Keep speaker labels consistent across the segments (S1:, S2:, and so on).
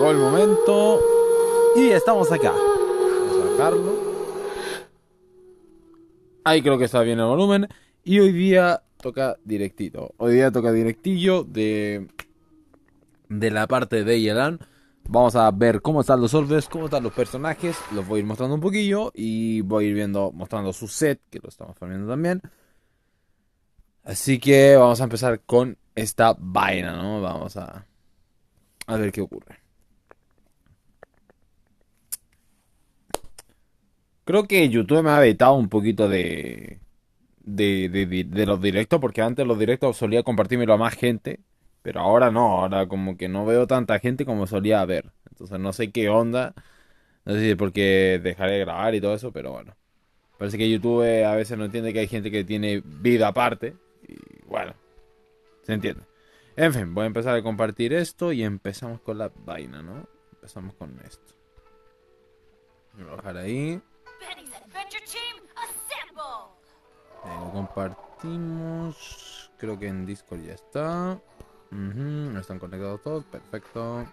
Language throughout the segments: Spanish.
S1: llegó el momento y estamos acá. Vamos a bajarlo. Ahí creo que está bien el volumen. Y hoy día toca directito. Hoy día toca directillo de la parte de Yelan. Vamos a ver cómo están los orbes, cómo están los personajes. Los voy a ir mostrando un poquillo. Y voy a ir mostrando su set, que lo estamos farmeando también. Así que vamos a empezar con esta vaina, ¿no? Vamos a ver qué ocurre. Creo que YouTube me ha vetado un poquito de los directos, porque antes los directos solía compartírmelo a más gente, pero ahora no, ahora como que no veo tanta gente como solía ver. Entonces no sé qué onda, no sé si es porque dejaré de grabar y todo eso, pero bueno. Parece que YouTube a veces no entiende que hay gente que tiene vida aparte, y bueno, se entiende. En fin, voy a empezar a compartir esto y empezamos con la vaina, ¿no? Empezamos con esto. Voy a bajar ahí. Lo compartimos. Creo que en Discord ya está. Están conectados todos. Perfecto.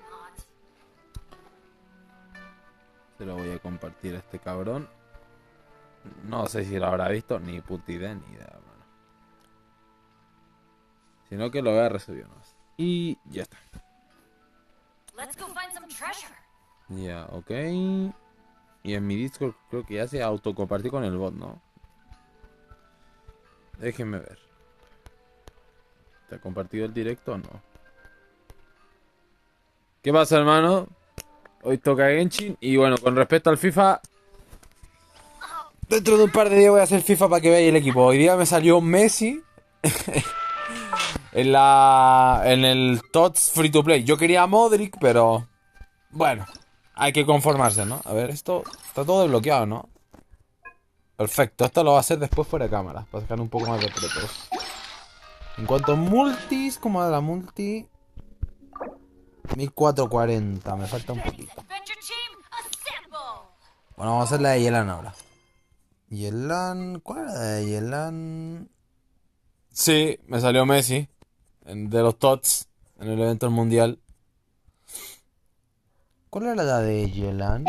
S1: Se lo voy a compartir a este cabrón. No sé si lo habrá visto. Ni puta idea, ni idea, mano. Sino que lo voy a recibir más. Y ya está. Ya, ok. Y en mi Discord creo que ya se autocompartió con el bot, ¿no? Déjenme ver. ¿Te ha compartido el directo o no? ¿Qué pasa, hermano? Hoy toca Genshin. Y bueno, con respecto al FIFA, dentro de un par de días voy a hacer FIFA para que veáis el equipo. Hoy día me salió Messi en el TOTS Free to Play. Yo quería a Modric, pero bueno, hay que conformarse, ¿no? A ver, esto está todo desbloqueado, ¿no? Perfecto, esto lo va a hacer después fuera de cámara, para sacar un poco más de pretos. En cuanto a multis, ¿cómo va la multi? 1440, me falta un poquito. Bueno, vamos a hacer la de Yelan ahora. Yelan, ¿cuál era la de Yelan? Sí, me salió Messi, de los TOTS, en el evento del mundial. ¿Cuál era la de Yelan?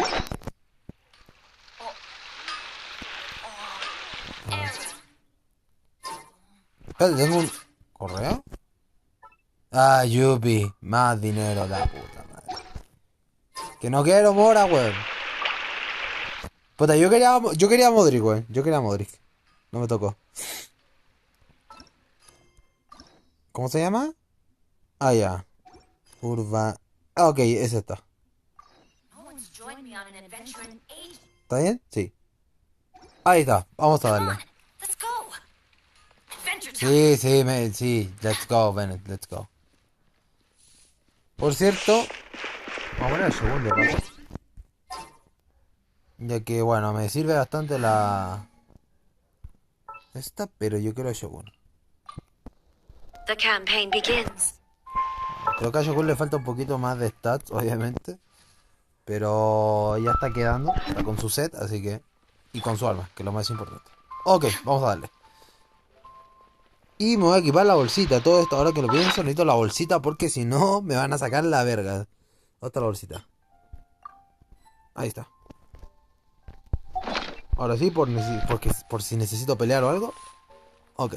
S1: Espérate, tengo un correo. Ah, Yupi, más dinero, la puta madre. Que no quiero mora, weón. Puta, yo quería a Modric, weón. Yo quería a Modric. No me tocó. ¿Cómo se llama? Ah, ya. Urba. Ah, ok, es esta. ¿Está bien? Sí. Ahí está, vamos a darle. Sí, sí, let's go, Bennett, let's go. Por cierto, vamos a poner el segundo, ¿no? Ya que, bueno, me sirve bastante la... esta, pero yo quiero a Shogun. Creo que a Shogun le falta un poquito más de stats, obviamente. Pero ya está quedando, está con su set, así que... y con su arma, que es lo más importante. Ok, vamos a darle. Y me voy a equipar la bolsita. Todo esto, ahora que lo pienso, necesito la bolsita porque si no me van a sacar la verga. ¿Dónde está la bolsita? Ahí está. Ahora sí, por si necesito pelear o algo. Ok.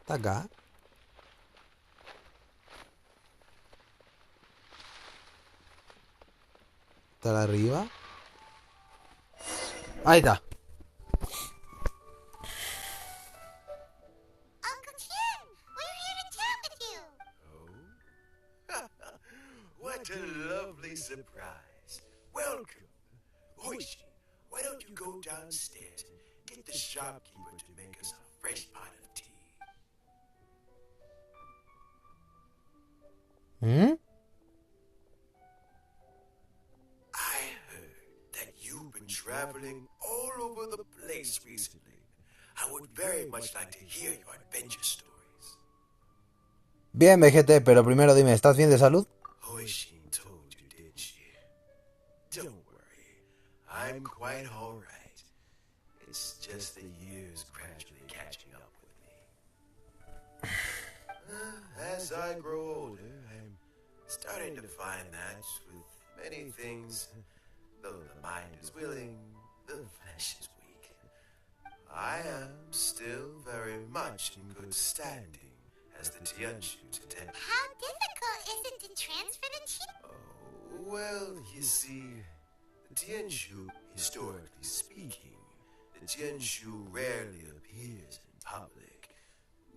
S1: Está acá. Está arriba. Ahí está.
S2: What a lovely surprise. Welcome. Oishi, why don't you go downstairs and get the shopkeeper to make us a fresh pot of tea? I heard that you've been traveling all over the place recently. I would very much like to hear your adventure stories.
S1: Bien, VGT, pero primero dime, ¿estás bien de salud?
S2: Oishi told you, did she? Don't worry, I'm quite all right. It's just the years gradually catching up with me. I grow older, I'm starting to find that with many things, though the mind is willing, the flesh is weak. I am still very much in good standing as the Tianshu today.
S3: How difficult is it to transfer the chi?
S2: Oh, well, you see, the Tianshu, historically speaking, the Tianshu rarely appears in public.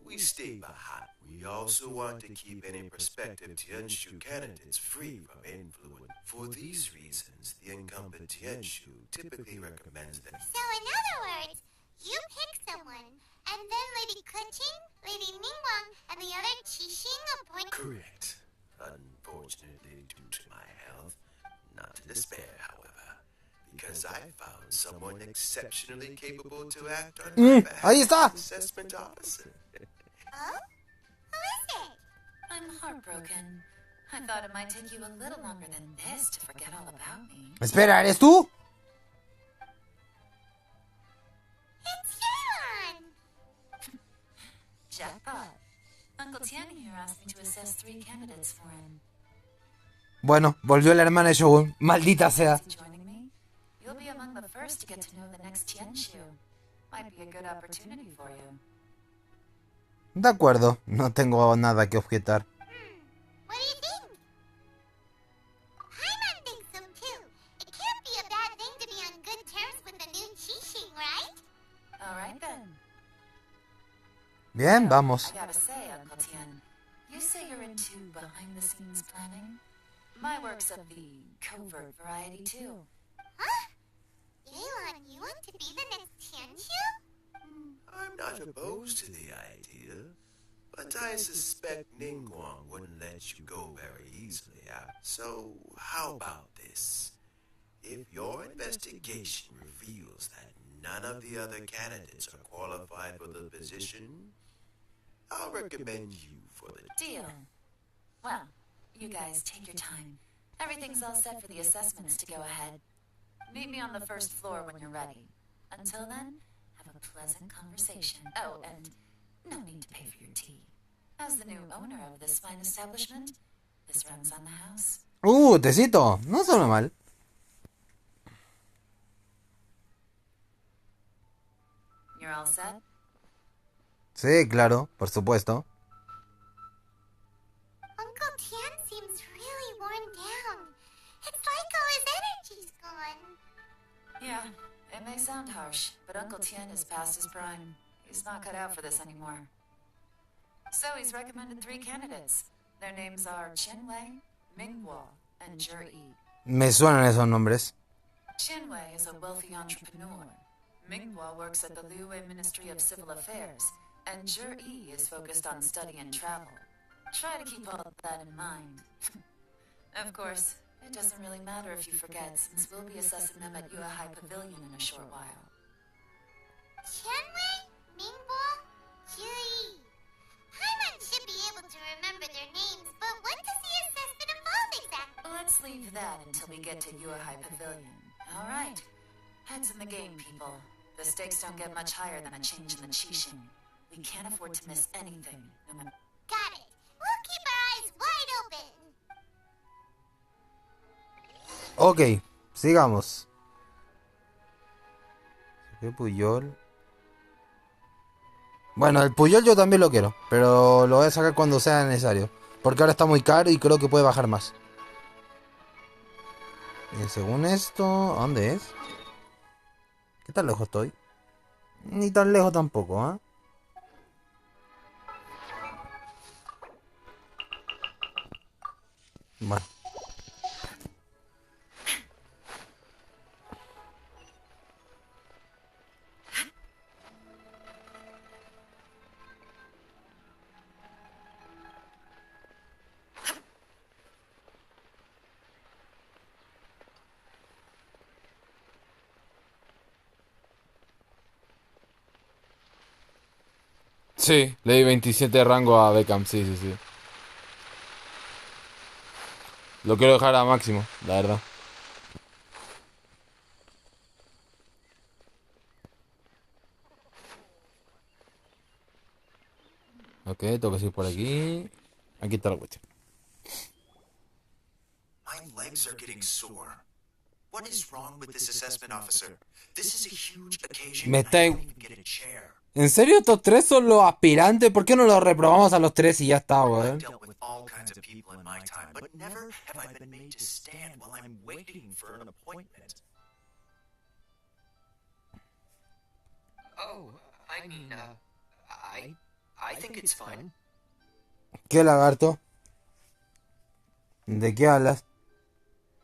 S2: We stay behind. We also want to keep any prospective Tianshu candidates free from influence. For these reasons, the incumbent Tianshu typically recommends that.
S3: So in other words, you pick someone, and then Lady Kuching, Lady Ningguang, and the other Qixing appoint...
S2: Correct. Unfortunately, due to my health, not to despair, however, because I found someone exceptionally capable to act on my behalf.
S4: Ahí está.
S2: Assessment officer.
S3: Oh? Who is it?
S5: I'm heartbroken. I thought it might take you a little longer than this to forget all about me.
S4: Espera, ¿eres tú?
S3: It's Yelan!
S5: Jackpot. Uncle Tian here asked me to assess 3 candidates for him.
S4: Bueno, volvió la hermana de Shogun. Maldita sea.
S5: Is he joining me? You'll be among the first to get to know the next Tianshu. Might be a good opportunity for you.
S4: De acuerdo, no tengo nada que objetar.
S3: What do you think? Paimon thinks so too. It can't be a bad thing to be on good terms with the new Qixing, right?
S5: Alright then.
S4: Bien, vamos.
S5: I gotta say, Uncle Tian, you say you're into behind-the-scenes planning? My work's of the covert variety too.
S3: Huh? Yelan, you want to be the next Tianshu?
S2: I'm not opposed to the idea, but I suspect Ningguang wouldn't let you go very easily. So, how about this? If your investigation reveals that none of the other candidates are qualified for the position, I'll recommend you for the...
S5: Deal. Well, you guys take your time. Everything's all set for the assessments to go ahead. Meet me on the first floor when you're ready. Until then, have a pleasant conversation. Oh, and no need to pay for your tea. As the new owner of this fine establishment, this runs on the house.
S4: Tecito. No suena mal.
S5: You're all set?
S4: Sí, claro, por supuesto.
S3: Uncle Tian seems really worn down. It's like all his energy's gone.
S5: Yeah, it may sound harsh, but Uncle Tian is past his prime. He's not cut out for this anymore. So he's recommended 3 candidates. Their names are Qinwei, Mingguo, and Zhi.
S4: Me suenan esos nombres.
S5: Qinwei is a wealthy entrepreneur. Mingguo works at the Liyue Ministry of Civil Affairs, and Zhi is focused on study and travel. Try to keep all of that in mind. Of course, it doesn't really matter if you forget, since we'll be assessing them at Yue High Pavilion in a short while.
S3: Qianwei, Mingguo, Zhi. Paimon should be able to remember their names, but what does the assessment involve exactly?
S5: Let's leave that until we get to Yue High Pavilion. All right. Heads in the game, people. The stakes don't get much higher than a change in the Qixing. We can't afford to miss anything, no matter...
S3: Got it. We'll keep our eyes wide open.
S4: Ok, sigamos. ¿Qué Puyol? Bueno, el Puyol yo también lo quiero, pero lo voy a sacar cuando sea necesario. Porque ahora está muy caro y creo que puede bajar más. Y según esto, ¿a dónde es? ¿Qué tan lejos estoy? Ni tan lejos tampoco, ¿ah? Bueno.
S1: Sí, le di 27 de rango a Beckham, sí, sí, sí. Lo quiero dejar a máximo, la verdad. Ok, tengo que ir por aquí.
S4: Aquí está la cuestión.
S2: My legs are getting sore. What is wrong with this assessment officer? This is a huge occasion
S4: Me
S2: and I
S4: está...
S2: don't even get a chair.
S4: ¿En serio estos tres son los aspirantes? ¿Por qué no los reprobamos a los tres y ya está,
S2: I've
S4: weón?
S2: dealt with all kinds of people in my time, but never have I been made to stand while I'm waiting for an appointment.
S6: Oh, I mean, I think it's fine.
S4: ¿Qué lagarto? ¿De qué hablas?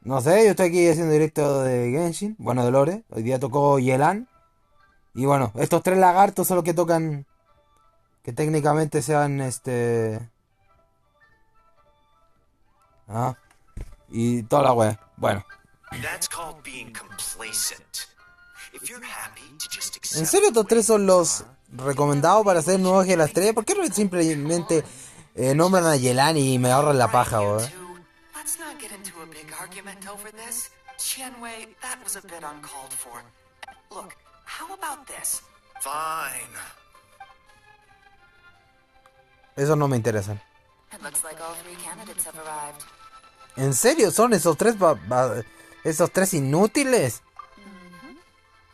S4: No sé, yo estoy aquí haciendo directo de Genshin. Bueno, de Lore. Hoy día tocó Yelan. Y bueno, estos tres lagartos son los que tocan. Que técnicamente sean Ah. Y toda la wea. Bueno.
S2: That's called being complacent. If you're happy to just accept
S4: ¿En serio estos tres son los
S2: the
S4: recomendados para hacer nuevos de la estrella? ¿Por qué no simplemente nombran a Yelan y me ahorran la paja, weón?
S6: Let's not get into a big argument over this. Qianwei, that was a bit uncalled for. Look, how about this?
S2: Fine.
S4: Esos no me interesan.
S5: It looks like all three candidates have arrived.
S4: ¿En serio son esos tres inútiles?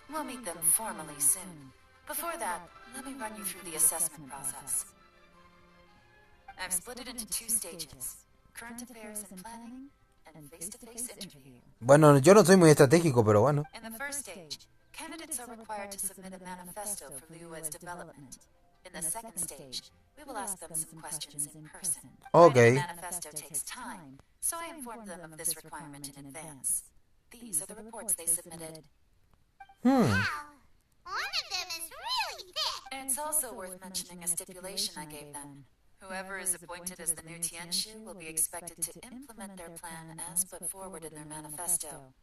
S5: We'll meet them formally soon. Before that, let me run you through the assessment process. I've split it into 2 stages. Current affairs and planning, and face-to-face interview.
S4: Bueno, yo no soy muy estratégico, pero bueno.
S5: In the first stage, candidates are required to submit a manifesto for Liyue's development. In the second stage, we will ask them some questions in person.
S4: Okay.
S5: Writing a manifesto takes time, so I informed them of this requirement in advance. These are the reports they submitted.
S3: Wow, one of them is really thick.
S5: It's also worth mentioning a stipulation I gave them. Whoever is appointed as the new Tianshu will be expected to implement their plan as put forward in their manifesto.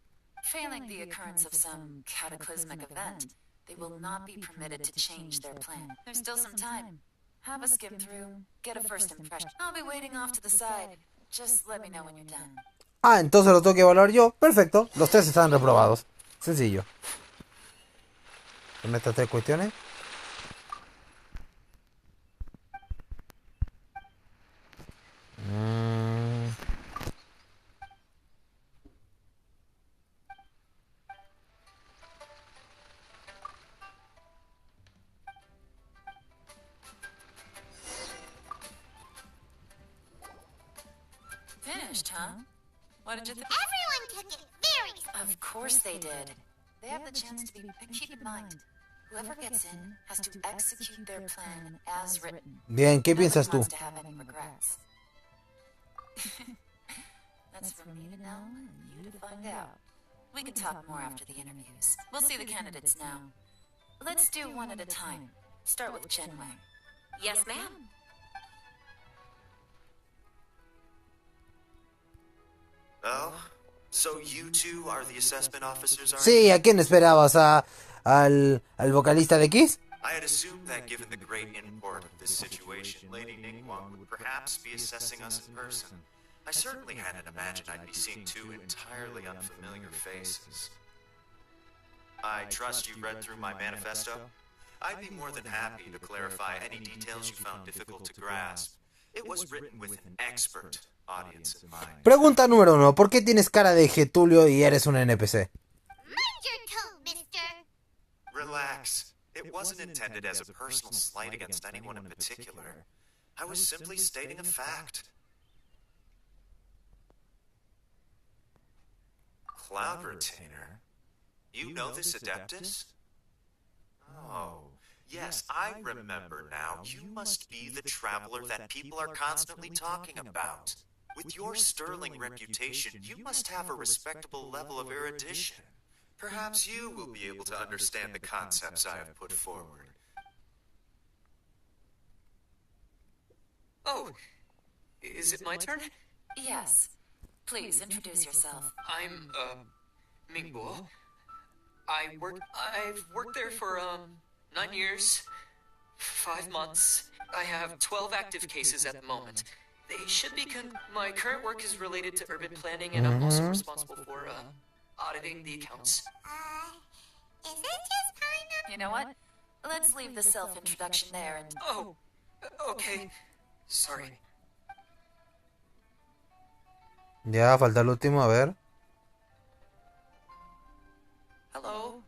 S5: Failing the occurrence of some cataclysmic event, they will not be permitted to change their plan. There's still some time. Have a skim through, get a first impression. I'll be waiting off to the side. Just let me know when you're done.
S4: Ah, entonces lo tengo que evaluar yo. Perfecto. Los tres están reprobados. Sencillo. Con estas 3 cuestiones.
S5: Finished, huh? What did you think?
S3: Everyone took it very
S5: Of course they did. They have the chance to be... And keep in mind, whoever gets in has to execute their plan as written.
S4: Bien, ¿qué
S5: Nobody
S4: piensas tú?
S5: wants to have any regrets. That's for me to know and you to find out. We can talk more after the interviews. We'll see the candidates now. Let's do one at a time. Start with Chenwei.
S7: Yes, ma'am.
S2: Oh, so you two are the assessment officers, aren't
S4: Sí,
S2: you?
S4: ¿a quién esperabas? ¿Al vocalista de Kiss?
S2: I had assumed that given the great import of this situation, Lady Ningguang would perhaps be assessing us in person. I certainly hadn't imagined I'd be seeing 2 entirely unfamiliar faces. I trust you read through my manifesto? I'd be more than happy to clarify any details you found difficult to grasp. It was written with an expert audience in mind.
S4: Pregunta número 1. ¿Por qué tienes cara de Getulio y eres un NPC?
S3: Mind your tone, mister.
S2: Relax. It wasn't intended as a personal slight against anyone in particular. I was simply stating a fact. Cloud Retainer? You know this Adeptus? Oh, yes, I remember now. You must be the traveler that people are constantly talking about. With your sterling reputation, you must have a respectable level of erudition. Perhaps you will be able to understand the concepts I have put forward.
S6: Oh, is it my turn?
S5: Yes. Please introduce yourself.
S6: I'm, Mingbo. I've worked there for, 9 years, 5 months. I have 12 active cases at the moment. They should be my current work is related to urban planning, and I'm also responsible for, auditing the accounts.
S3: Is it just pineapple?
S5: You know what? Let's leave the self-introduction there and...
S6: Oh, okay. Sorry.
S4: Ya, falta el último, a ver.
S7: Hello?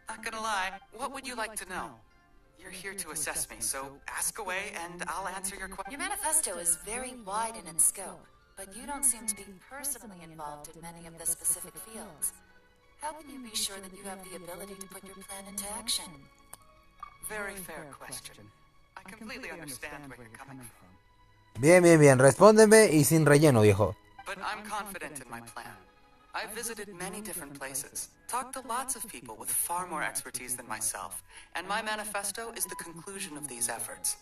S7: Not gonna lie, what would you like to know? You're here to assess me, so ask away and I'll answer your question.
S5: Your manifesto is very wide in its scope, but you don't seem to be personally involved in many of the specific fields. How can you be sure that you have the ability to put your plan into action?
S7: Very fair question. I completely understand where you're coming from.
S4: Bien, bien, bien. Respóndeme y sin relleno, viejo.
S7: But I'm confident in my plan. I've visited many different places, talked to lots of people with far more expertise than myself, and my manifesto is the conclusion of these efforts.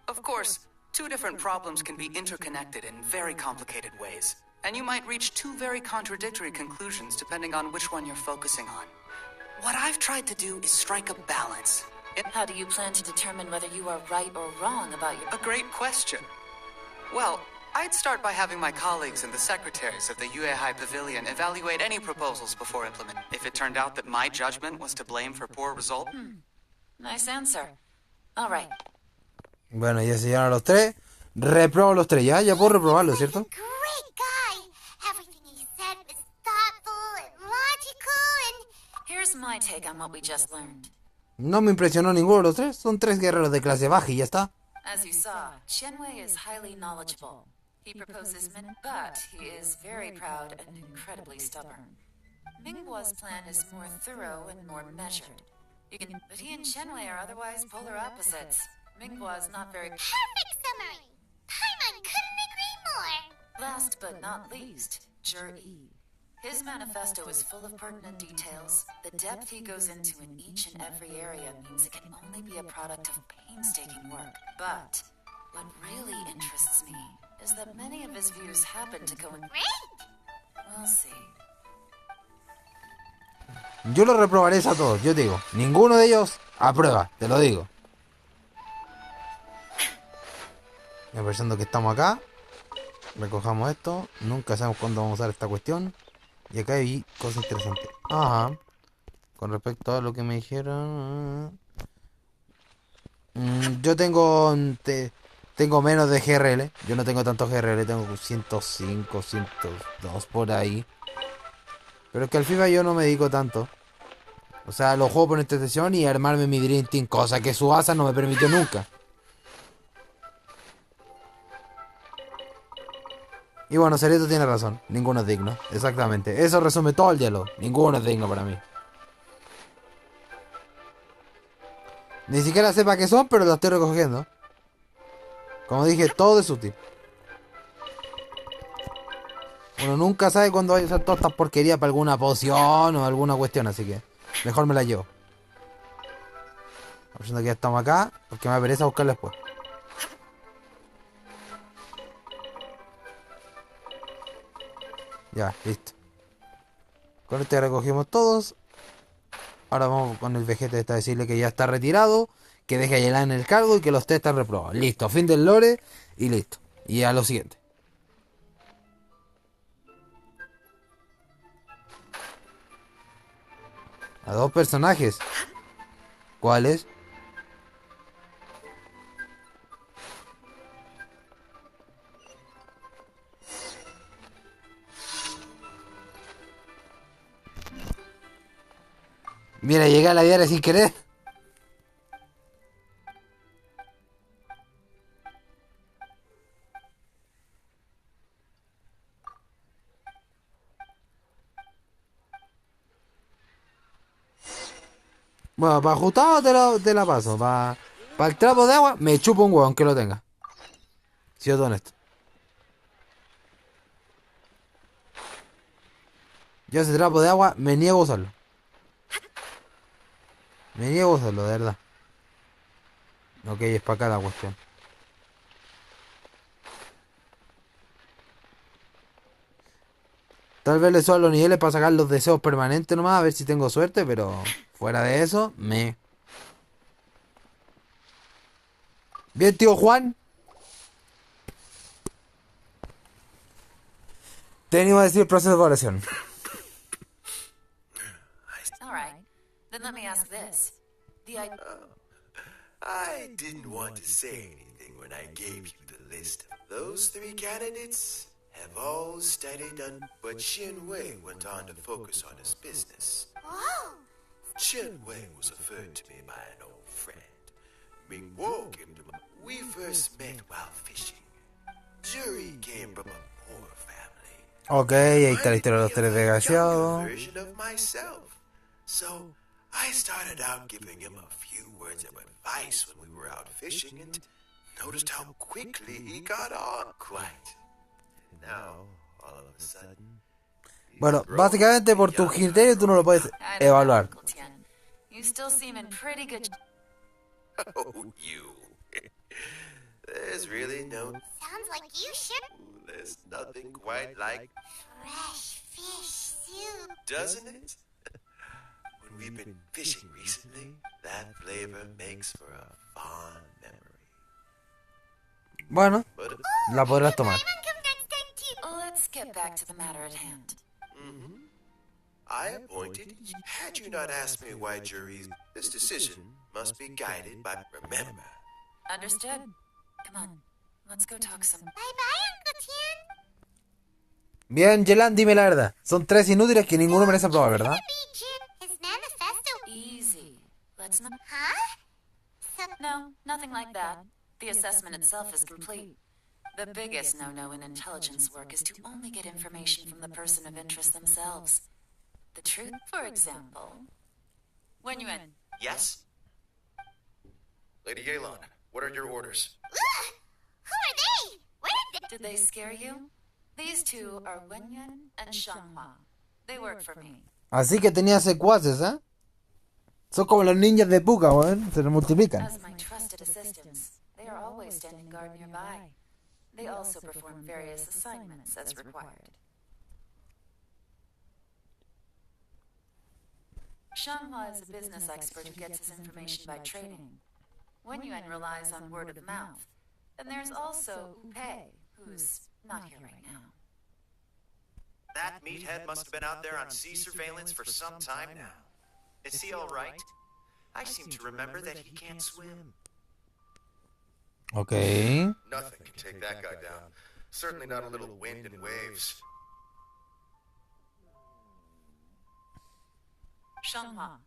S7: Of course, two different problems can be interconnected in very complicated ways, and you might reach two very contradictory conclusions depending on which one you're focusing on. What I've tried to do is strike a balance.
S5: How do you plan to determine whether you are right or wrong about your...
S7: A great question. Well, I'd start by having my colleagues and the secretaries of the Liyue High Pavilion evaluate any proposals before implementing. If it turned out that my judgment was to blame for poor results...
S5: Nice answer. All right.
S4: Bueno, ya se llegaron los tres. Reprobo los tres, ya puedo reprobarlo, ¿cierto?
S3: Great guy. Everything he said was thoughtful and logical and...
S5: Here's my take on what we just learned.
S4: No me impresionó ninguno de los tres. Son tres guerreros de clase baja y ya está.
S5: As you saw, Qianwei is highly knowledgeable. He proposes but he is very proud and incredibly stubborn. Mingguo's plan is more thorough and more measured. But he and Qianwei are otherwise polar opposites. Mingguo is not very...
S3: Perfect summary. Paimon couldn't agree more.
S5: Last but not least, Yi. His manifesto is full of pertinent details. The depth he goes into in each and every area means it can only be a product of painstaking work. But what really interests me is that many of his views happen to go in...
S3: Great.
S5: We'll see.
S4: Yo los reprobaré a todos, yo te digo. Ninguno de ellos aprueba, te lo digo. Pensando que estamos acá. Recojamos esto. Nunca sabemos cuándo vamos a usar esta cuestión. Y acá hay cosas interesantes. Ajá. Con respecto a lo que me dijeron... yo tengo... tengo menos de GRL. Yo no tengo tanto GRL. Tengo 105, 102 por ahí. Pero es que al FIFA yo no me dedico tanto. O sea, lo juego por entretención y armarme mi Dream Team. Cosa que su asa no me permitió nunca. Y bueno, Cereto tiene razón. Ninguno es digno. Exactamente. Eso resume todo el diálogo. Ninguno es digno para mí. Ni siquiera sepa qué son, pero lo estoy recogiendo. Como dije, todo es útil. Uno nunca sabe cuándo vaya a usar todas estas porquerías para alguna poción o alguna cuestión, así que mejor me la llevo. Aprovechando que ya estamos acá, porque me pereza buscarla después. Ya, listo. Con este recogimos todos. Ahora vamos con el Vegeta a decirle que ya está retirado, que deje a Yelan en el cargo y que los test están reprobados. Listo, fin del lore y listo. Y a lo siguiente. A dos personajes. ¿Cuáles? Mira, llegué a la diaria sin querer. Bueno, para ajustado te la paso. Para el trapo de agua me chupo un huevo, aunque lo tenga. Si yo honesto. Yo ese trapo de agua me niego a usarlo. Me niego a usarlo, de verdad. Ok, es para acá la cuestión. Tal vez le suba los niveles para sacar los deseos permanentes nomás, a ver si tengo suerte, pero fuera de eso, Bien, tío Juan. Te iba a decir el proceso de evaluación.
S5: All right. Then let me ask this.
S2: I didn't want to say anything when I gave you the list of those three candidates, have all studied done, but Shinwei went on to focus on his business.
S3: Whoa!
S2: Shinwei was referred to me by an old friend. Mingguo came to me. We first met while fishing. Juri came from a poor family.
S4: Ok, ahí está la historia de los tres desgraciados.
S2: Version of myself. So I started out giving him a few words of advice when we were out fishing and noticed how quickly he got on. Quite. And now, all of a sudden.
S4: Bueno, básicamente por tu criterio tú no lo puedes
S5: I don't know,
S4: evaluar.
S5: Uncle Tien. You still seem in pretty good.
S2: Oh, you. There's really no.
S3: Sounds like you should.
S2: There's nothing quite like.
S3: Fresh fish soup.
S2: Doesn't it? When we've been fishing recently, that flavor makes for a fond memory.
S4: Bueno,
S2: But
S4: la podrás tomar.
S5: Let's get back to the matter at hand.
S2: I appointed. Had you not asked me why juries, this decision must be guided by. Remember,
S5: Understood. Come on, let's go talk some.
S3: Bye bye, Uncle Tien.
S4: Bien, Yelan, dime la verdad. Son tres inútiles que ninguno merece aprobar, ¿verdad?
S3: His manifesto.
S5: Easy. Let's not.
S3: Huh? So,
S5: No, nothing like that. The assessment itself is complete. The biggest no-no in intelligence work is to only get information from the person of interest themselves. The truth, for example. When you in?
S8: Yes? Lady Yelan, what are your orders?
S3: ugh! Who are they? Where did they?
S5: Did they scare you? These two are Wenyuan and Shanghua. They work for me.
S4: Así que tenía secuaces, ¿eh? Son como los ninjas de Puka, weón. Se multiplican.
S5: As my trusted assistants, they are always standing guard nearby. They also perform various assignments as required. Shanghua is a business expert who gets his information by trading. Wenyuan relies on word of mouth. And there's also Pei, who's not here right now.
S8: That meathead must have been out there on sea surveillance for some time now. Is he all right? I seem to remember that he can't swim.
S4: Ok.
S8: Nothing can take that guy down. Certainly not a little wind and waves.
S5: Shanghua,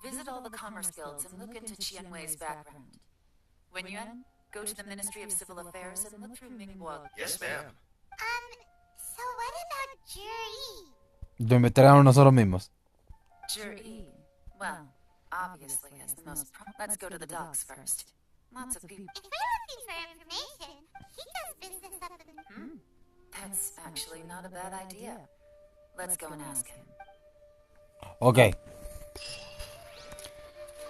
S5: visit all the commerce guilds and look into Qianwei's background. Wenyuan, go to the Ministry of Civil Affairs and look through Mingguo.
S8: Yes, ma'am.
S3: So what about Juri?
S4: Lo investigaron nosotros mismos.
S5: Juri, well, obviously has the most. Let's go to the docks first. Lots of people.
S3: If we're looking for information, he does business up in...
S5: That's actually not a bad idea. Let's go and ask him.
S4: Ok.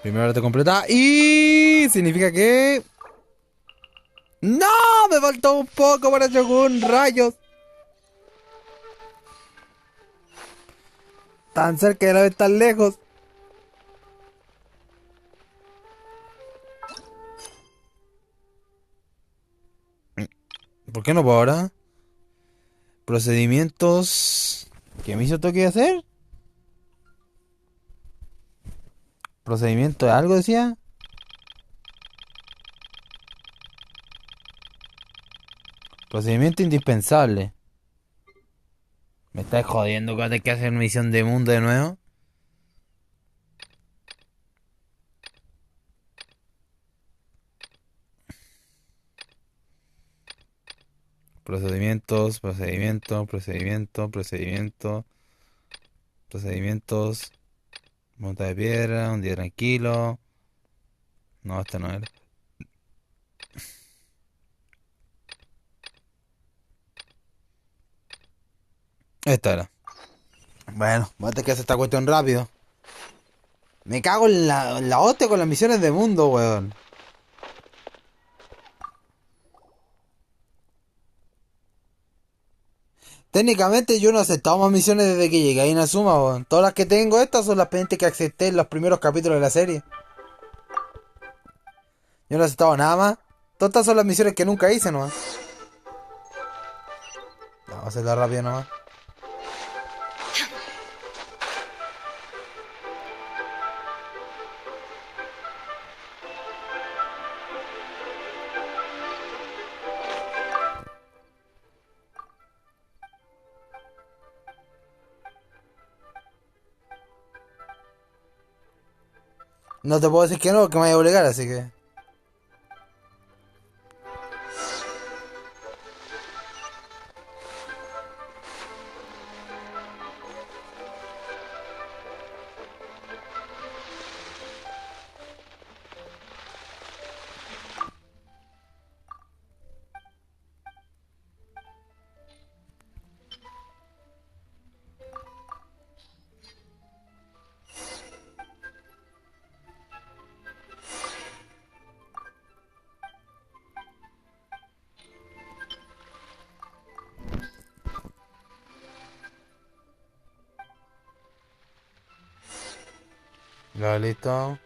S4: Primero te completa. Y significa que... ¡No! Me faltó un poco para Shogun. ¡Rayos! Tan cerca y a la vez tan lejos. ¿Por qué no puedo ahora? Procedimientos... ¿Qué me hizo toque hacer? ¿Procedimiento de algo decía? Procedimiento indispensable. ¿Me estás jodiendo que hay que hacer misión de mundo de nuevo? Procedimientos. Monta de piedra, un día tranquilo. No, este no era. Esta era. Bueno, voy a tener que hacer esta cuestión rápido. Me cago en la hostia con las misiones de mundo, weón. Técnicamente yo no he aceptado más misiones desde que llegué a Inazuma, weón. Todas las que tengo estas son las pendientes que acepté en los primeros capítulos de la serie. Yo no he aceptado nada más. Todas estas son las misiones que nunca hice nomás. Vamos a hacerla rápido nomás. No te puedo decir que no, que me vaya a obligar, así que. Ya, listo.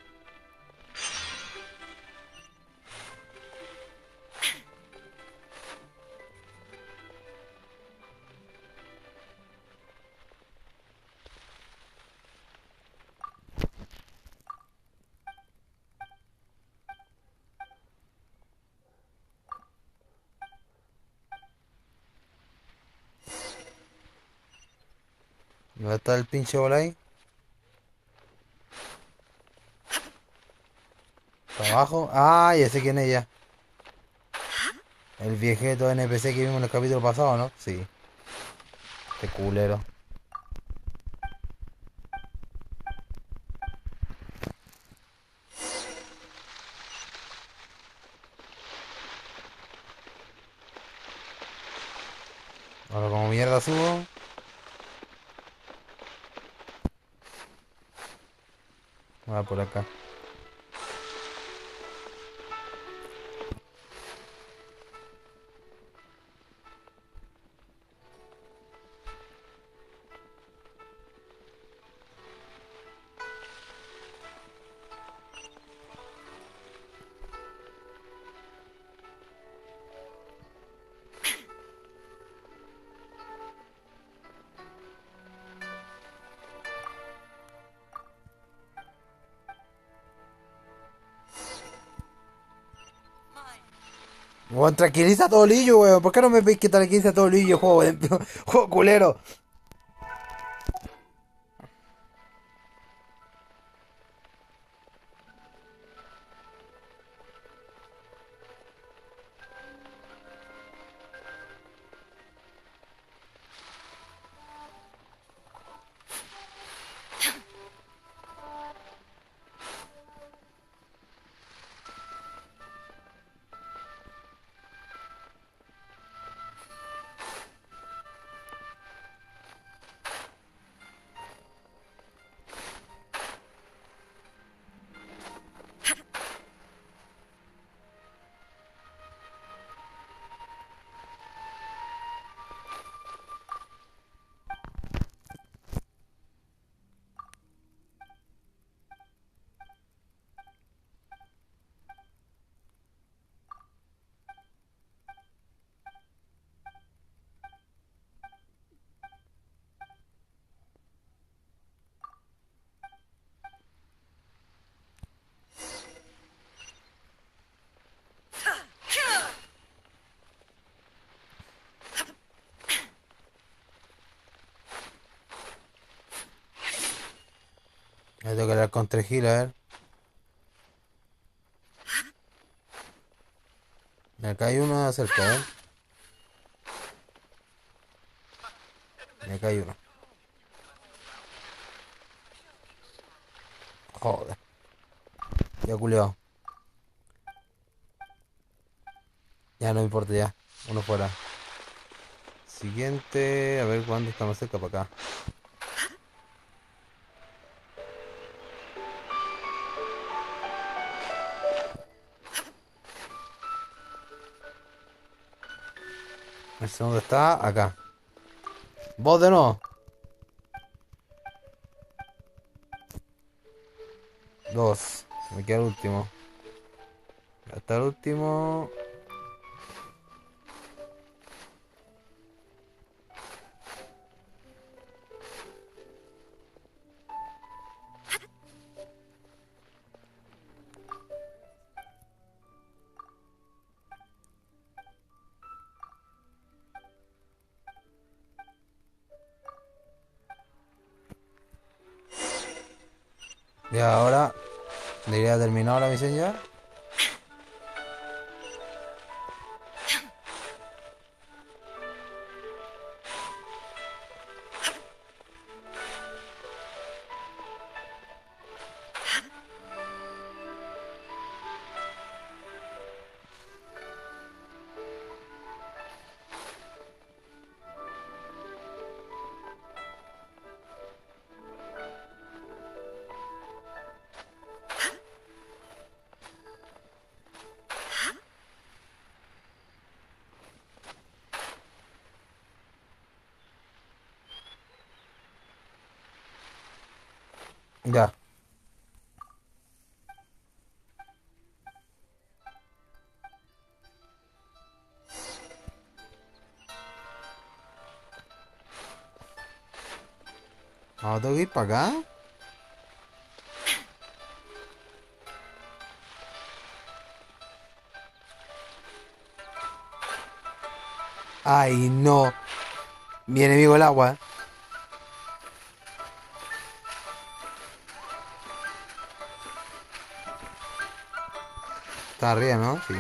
S4: ¿Dónde está el pinche bola ahí? ¿Para abajo? Ah, ya sé quién es ya. El viejeto NPC que vimos en el capítulo pasado, ¿no? Sí. Qué culero. Ahora como mierda subo. Ah, por acá. Weón, tranquiliza todo Liyue, weón. ¿Por qué no me veis que tranquiliza todo Liyue, juego, juego culero? Me tengo que hablar con Trejil, a ver. Acá hay uno cerca, a ver. Acá hay uno. Joder. Ya culiao. Ya no me importa ya. Uno fuera. Siguiente. A ver cuándo estamos cerca para acá. El segundo está acá. Vos de nuevo. Dos. Me queda el último. Hasta el último. Y ahora Debería terminar la misión ya. Ya. Ahora tengo que ir para acá. Ay, no. Mi enemigo el agua. Está arriba, ¿no? Sí.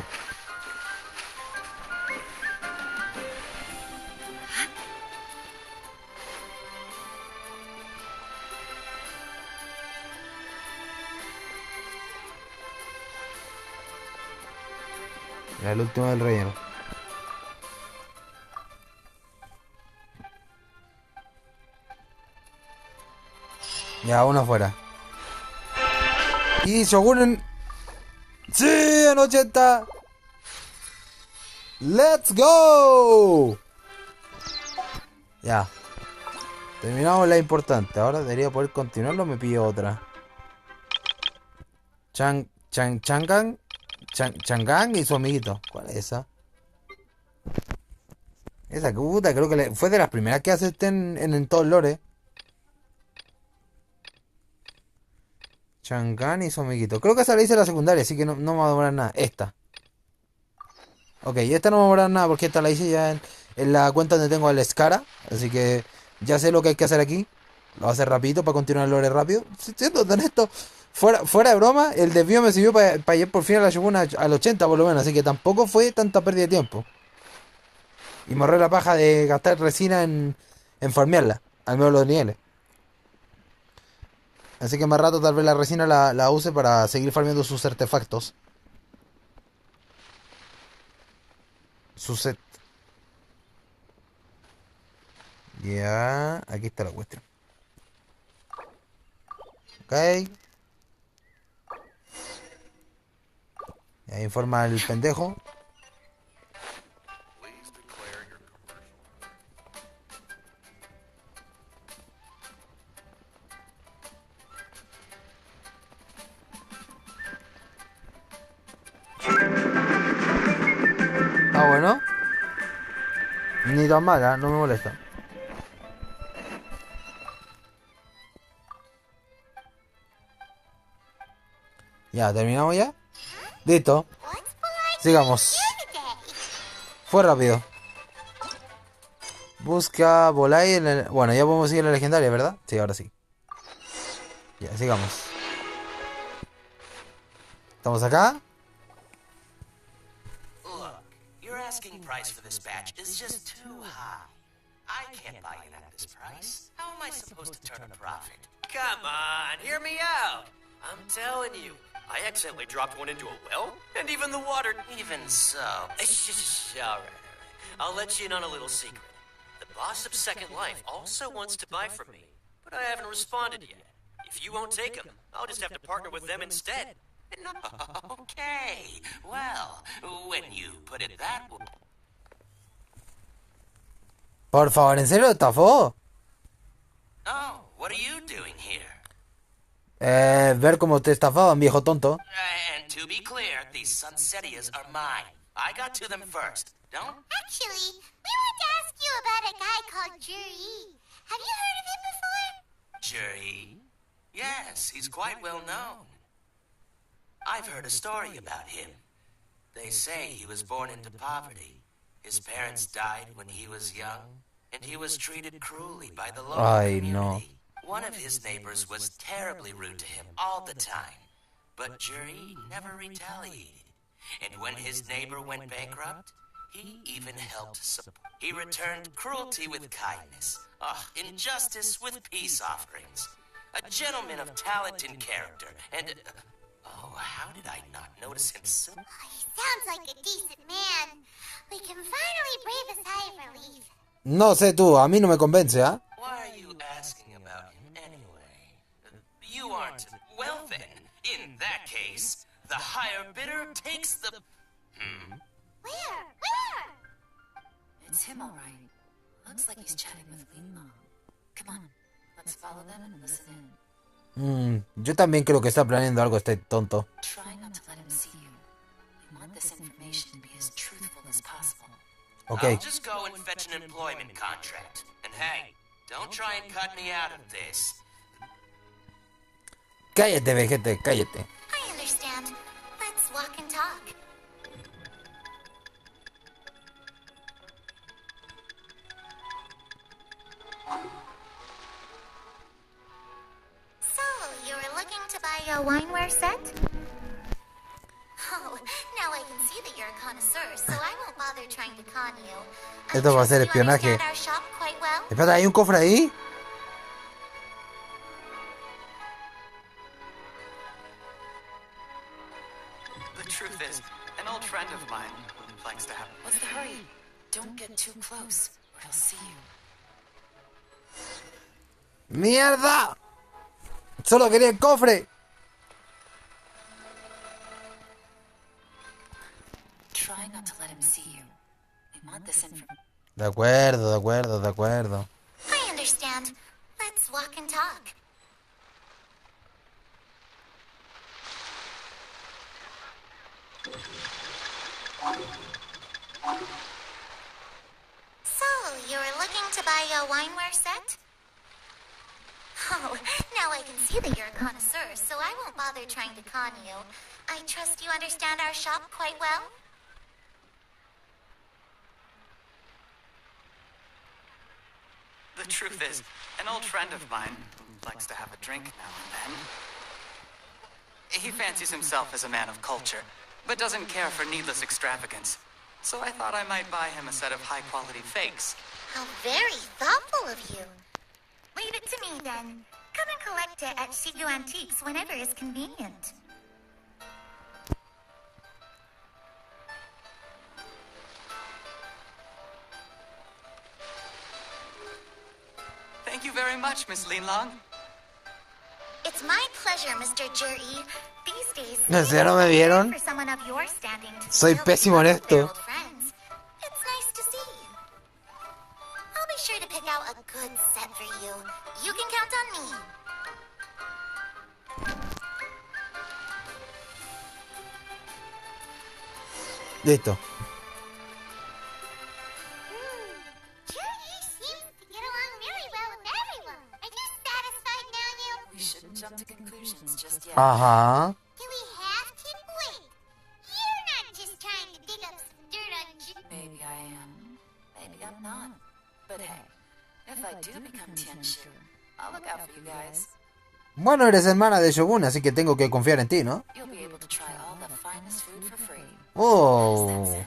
S4: Era el último del relleno. Ya, uno afuera. Y Shogun. ¡Sí! En 80. ¡Let's go! Ya. Terminamos la importante. Ahora debería poder continuarlo. Me pillo otra. Changang y su amiguito. ¿Cuál es esa? Esa puta, creo que fue de las primeras que acepté en todo el lore. Changan y su amiguito. Creo que esa la hice en la secundaria, así que no me va a demorar nada. Esta. Ok, esta no me va a demorar nada porque esta la hice ya en la cuenta donde tengo el Scara. Así que ya sé lo que hay que hacer aquí. Lo voy a hacer rapidito para continuar el lore rápido. Siendo honesto, fuera de broma, el desvío me sirvió para ir por fin a la Shogun al 80 por lo menos. Así que tampoco fue tanta pérdida de tiempo. Y me ahorré la paja de gastar resina en farmearla. Al menos los niveles. Así que más rato tal vez la resina la use para seguir farmeando sus artefactos. Su set. Ya, aquí está la cuestión. Ok. Ya informa el pendejo. Ah, bueno. Ni tan mala, no me molesta. Ya, ¿terminamos ya? Listo. Sigamos. Fue rápido. Busca Volay en el... Bueno, ya podemos seguir la legendaria, ¿verdad? Sí, ahora sí. Ya, sigamos. ¿Estamos acá?
S8: Look, your asking price for this batch is just too high. I can't buy it at this price. How am I supposed to turn a profit? Come on, hear me out. I'm telling you, I accidentally dropped one into a well, and even the water... Even so... All right. I'll let you in on a little secret. The boss of Second Life also wants to buy from me, but I haven't responded yet. If you won't take him, I'll just have to partner with them instead.
S7: Okay, well, when you put it that way...
S4: Por favor, ¿en serio estafó?
S7: Oh, what are you doing here?
S4: Ver cómo te estafaban, viejo tonto.
S7: And to be clear, these Sunsetias are mine. I got to them first. Don't...
S3: Actually, we want to ask you about a guy called Juri. Have you heard of him before?
S7: Juri? Yes, he's quite well known. I've heard a story about him. They say he was born into poverty. His parents died when he was young, and he was treated cruelly by the local
S4: Ay,
S7: community.
S4: no.
S7: One of his neighbors was terribly rude to him all the time.
S8: But Jerry never retaliated. And when his neighbor went bankrupt, he even helped support. He returned cruelty with kindness, injustice with peace offerings. A gentleman of talent and character, and... how did I not notice him sooner?
S3: He sounds like a decent man. We can finally breathe a sigh of relief.
S4: No sé tú, a mí no me convence, ¿ah?
S8: Why are you asking about him anyway? You aren't... Well then, in that case, the higher bidder takes the...
S3: Where? Where?
S5: It's him, all right. Looks like he's chatting with Yelan. Come on, let's follow them and listen in.
S4: Yo también creo que está planeando algo este tonto.
S5: Try not to let him see you. We want this information to be as truthful as possible.
S4: Okay.
S8: I'll just go and fetch an employment contract. And hey, don't try and cut me out of this.
S4: Cállate, vejete, cállate.
S3: I understand. Let's walk and talk. So, you were looking to buy a wineware set? Oh, now I can see that you're a connoisseur, so I won't bother trying to con you. I
S4: Esto va a
S3: trust
S4: ser
S3: you
S4: espionaje.
S3: understand our shop quite well.
S4: Espera, ¿hay un cofre ahí?
S7: The truth is, an old friend of mine likes to have...
S5: What's the hurry? Don't get too close, or he'll see you.
S4: ¡Mierda! Solo quería el cofre.
S5: Try not to let him see you. We want this information.
S4: De acuerdo, de acuerdo, de acuerdo.
S3: I understand. Let's walk and talk. So, you were looking to buy a wineware set? Oh, now I can see that you're a connoisseur, so I won't bother trying to con you. I trust you understand our shop quite well?
S7: The truth is, an old friend of mine likes to have a drink now and then. He fancies himself as a man of culture, but doesn't care for needless extravagance. So I thought I might buy him a set of high-quality fakes.
S3: How very thoughtful of you. Leave it to me, then. Come and collect it at Shigu Antiques whenever is convenient.
S7: Thank you very much, Miss Linlong.
S3: It's my pleasure, Mr. Juri. These days,
S4: ¿Ya no me vieron?
S3: for someone of your standing to
S4: Soy
S3: still
S4: pésimo en
S3: keep up with their
S4: esto.
S3: old friends. It's nice to see. I'll be sure to pick out a good set for you. You can count on me.
S4: Listo.
S3: Juri seems to get along really well with everyone. Are you satisfied now, you?
S5: We shouldn't jump to conclusions just yet.
S4: Ajá.
S3: Do we have to? Wait. You're not just trying to dig up some dirt on
S5: Maybe I am. Maybe I'm not. But hey, if I do become Tianshu, I'll look out for you guys.
S4: Bueno, eres hermana de Shogun, así que tengo que confiar en ti, ¿no?
S5: You'll be able to try all the finest food for free.
S4: Oh.
S5: How does that sound?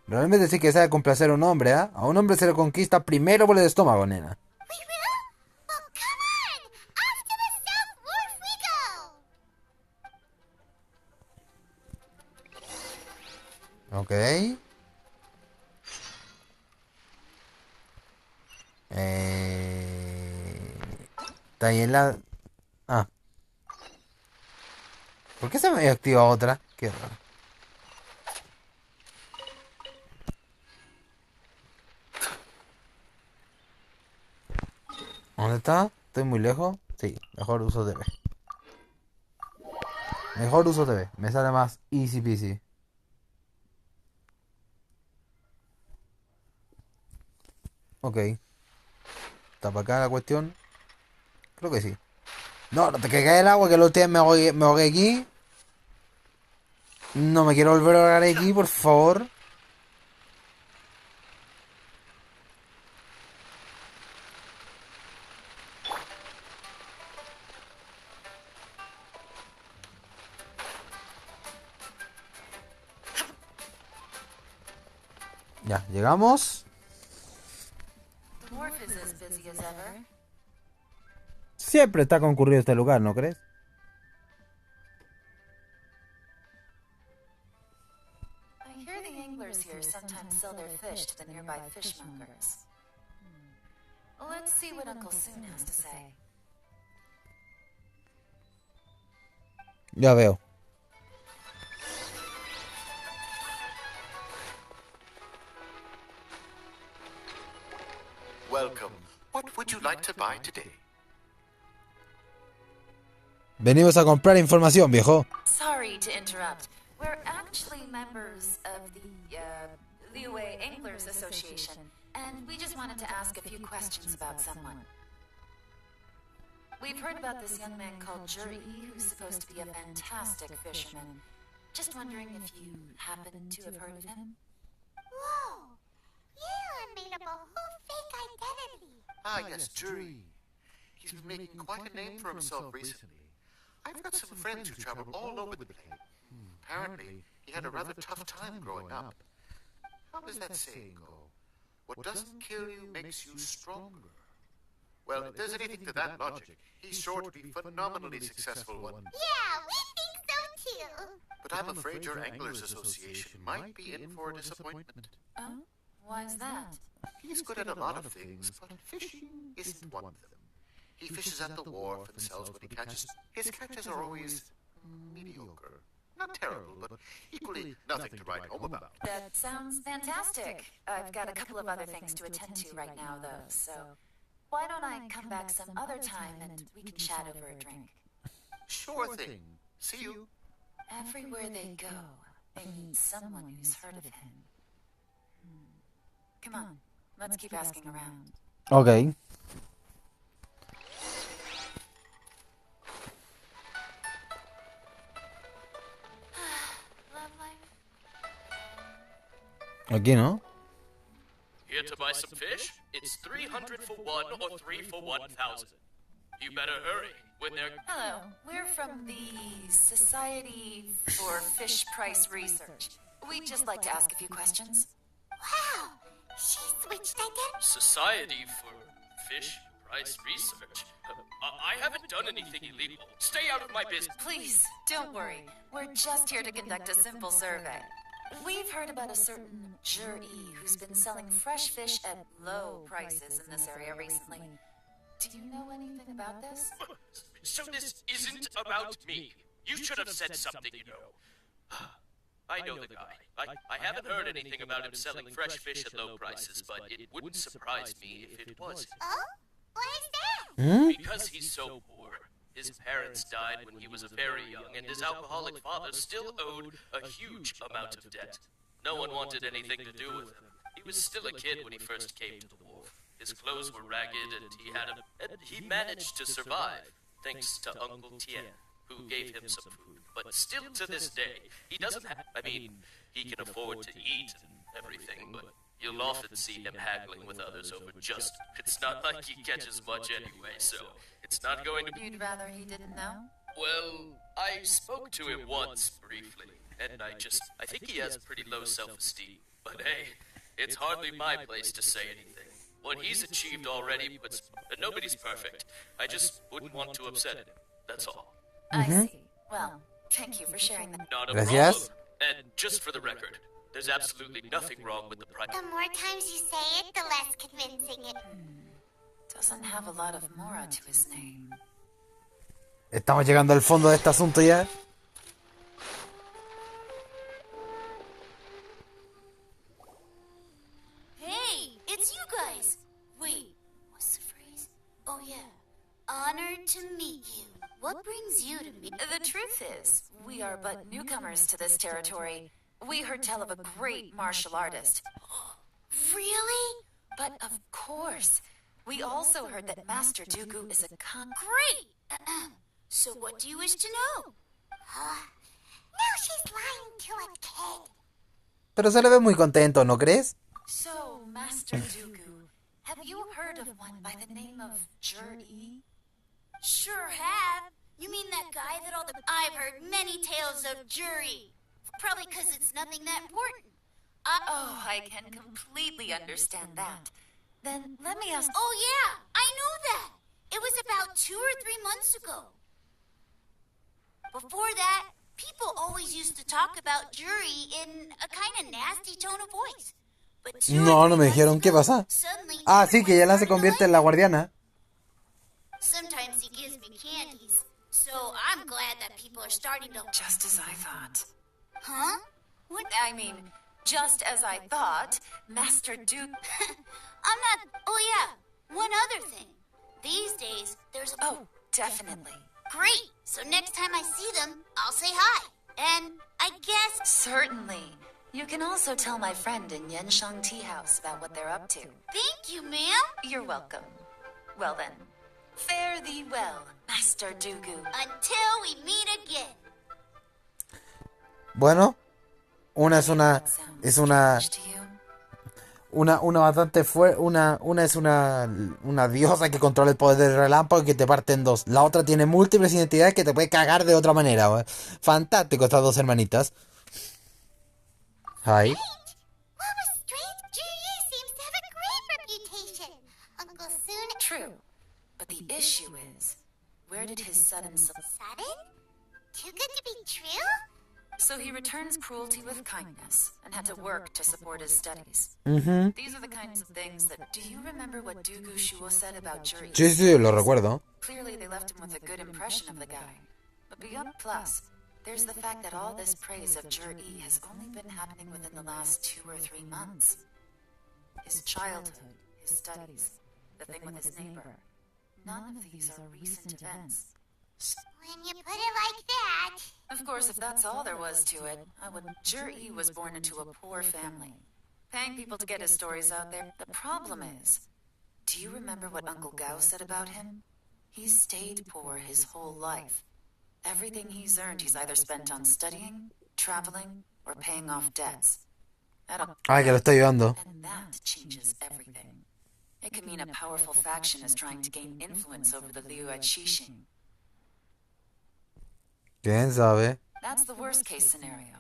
S4: Realmente sí que sabe complacer a un hombre, ¿ah? A un hombre se le conquista primero por el estómago, nena.
S3: We will? Well, come on! Off to the South Wharf we go!
S4: Ok. Está ahí en la... Ah. ¿Por qué se me activa otra? Qué raro. ¿Dónde está? ¿Estoy muy lejos? Sí, mejor uso TV. Mejor uso TV. Me sale más easy peasy. Ok. ¿Está para acá la cuestión? Creo que sí. No, no te caigas el agua, que la última vez me ahogué aquí. No me quiero volver a ahogar aquí, por favor. Ya, llegamos.
S5: The wharf is as busy as ever.
S4: Siempre está concurrido este lugar, ¿no crees?
S5: I hear the anglers here sometimes sell their fish to the nearby fishmongers. Let's see what Uncle Soon has to say.
S4: Ya veo.
S2: Welcome. What would you like to buy today?
S4: Venimos a comprar información, viejo.
S5: Sorry to interrupt. We're actually members of the Liyue Anglers Association, and we just wanted to ask a few questions about someone. We've heard about this young man called Juri, who's supposed to be a fantastic fisherman. Just wondering if you happen to have heard of him?
S3: Whoa! Yelan made up a whole fake identity.
S2: Ah, yes, Jury. He's been making quite a name for himself recently. I've got some friends who travel all over the place. Apparently, he had a rather tough time growing up. How does that saying go? What doesn't kill you makes you stronger. Well, if there's anything to that logic, he's sure to be phenomenally successful one.
S3: Yeah, we think so too.
S2: But I'm afraid your Anglers Association might be in for a disappointment.
S5: Oh? Why's that?
S2: He's good at a lot of things, but fishing isn't one of them. He fishes at the wharf and sells what he catches. His catches are always mediocre. Not terrible, but equally nothing to write home about.
S5: That sounds fantastic. I've got a couple of other things to attend to right now, though, so why don't I come back some other time and we can chat over a drink?
S2: Sure thing. See you.
S5: Everywhere they go, they meet someone who's heard of him. Come on, let's keep asking around.
S4: Ok.
S5: Love life.
S4: Aquí, ¿no?
S9: Here to buy some fish? It's 300 for one or 3 for 1,000. You better hurry when they're...
S5: Hello, we're from the Society for Fish Price Research. We'd just like to ask a few questions.
S3: Wow! She switched identity.
S9: Society for Fish Price Research. I haven't done anything illegal. Stay out of my business.
S5: Please, don't worry. We're just here to conduct a simple survey. We've heard about a certain Juri who's been selling fresh fish at low prices in this area recently. Do you know anything about this?
S9: So this isn't about me. You should have said something, you know. I know the guy. I haven't heard anything about him selling fresh fish at low prices, but it wouldn't surprise me if it was.
S3: Oh? Why is that?
S9: Because he's so poor. His parents died when he was very young, and his alcoholic father still owed a huge amount of debt. No one wanted anything to do with him. He was still a kid when he first came to the wharf. His clothes were ragged, and he managed to survive, thanks to Uncle Tien, who gave him some food. But still to this day, he doesn't have... I mean, he can afford to eat and everything, but you'll often see him haggling with others over just... It's not like he catches much anyway, so it's not going to be...
S5: You'd rather he didn't know?
S9: Well, I spoke to him once, briefly, and I think he has pretty low self-esteem. But hey, it's hardly my place to say anything. What he's achieved already, but nobody's perfect. I just wouldn't want to upset him, that's all.
S5: I see. Well, thank you for sharing that.
S9: Not a
S4: Gracias.
S9: problem. And just for the record, there's absolutely nothing wrong with the price.
S3: The more times you say it, the less convincing it.
S5: Doesn't have a lot of mora to his name.
S4: Estamos llegando al fondo de este asunto ya.
S3: Hey, it's you guys. Wait, what's the phrase? Oh yeah. Honored to meet you. What brings you to me?
S5: The truth is, we are but newcomers to this territory. We heard tell of a great martial artist.
S3: Really?
S5: But of course, we also heard that Master Dooku is a
S3: Great! So what do you wish to know? Now she's lying to a kid.
S4: Pero se le ve muy contento, ¿no crees?
S5: So, Master Dooku, have you heard of one by the name of Juri?
S3: Sure have. You mean that guy that all the... I've heard many tales of Juri. Probably because it's nothing that important.
S5: I can completely understand that. Then let me ask.
S3: Oh, yeah, I know that. It was about 2 or 3 months ago. Before that, people always used to talk about Jury in a kind of nasty tone of voice. But 2 or
S4: No,
S3: 3
S4: no me
S3: months
S4: dijeron qué
S3: ago,
S4: pasa.
S3: suddenly
S4: Ah, sí, que
S3: everyone
S4: Yelan se
S3: started to
S4: convierte
S3: like
S4: en la
S3: him.
S4: guardiana.
S3: Sometimes he gives me candies, so I'm glad that people are starting to...
S5: Just as I thought.
S3: Huh? What?
S5: I mean, just as I thought, Master Duke.
S3: I'm not... Oh, yeah. One other thing. These days, there's a...
S5: Oh, definitely.
S3: Great. So next time I see them, I'll say hi. And I guess...
S5: Certainly. You can also tell my friend in Yenshang Tea House about what they're up to.
S3: Thank you, ma'am.
S5: You're welcome. Well then, fare thee well, Master Dugu.
S3: Until we meet again.
S4: Bueno, una es una bastante fuerte, una es una diosa que controla el poder del relámpago y que te parte en dos. La otra tiene múltiples identidades que te puede cagar de otra manera. ¿Eh? Fantástico estas dos hermanitas. Hi.
S3: What was strange? Juyi seems to have a great reputation. Uncle Soon...
S5: True. But the issue is, where did his sudden...
S3: Sudden? Too good to be true?
S5: So he returns cruelty with kindness and had to work to support his studies. These are the kinds of things that... Do you remember what Dugu Shuo said about Juri?
S4: Sí, lo recuerdo.
S5: Clearly they left him with a good impression of the guy. But beyond plus, there's the fact that all this praise of Juri has only been happening within the last 2 or 3 months. His childhood, his studies, the thing with his neighbor. None of these are recent events.
S3: When you put it like that...
S5: Of course, if that's all there was to it, Juri was born into a poor family. Paying people to get his stories out there. The problem is, do you remember what Uncle Gao said about him? He's stayed poor his whole life. Everything he's earned, he's either spent on studying, traveling, or paying off debts.
S4: Ay, que lo está ayudando.
S5: And that changes everything. It could mean a powerful faction is trying to gain influence over the Liyue Qixing.
S4: ¿Quién sabe?
S5: That's the worst case scenario.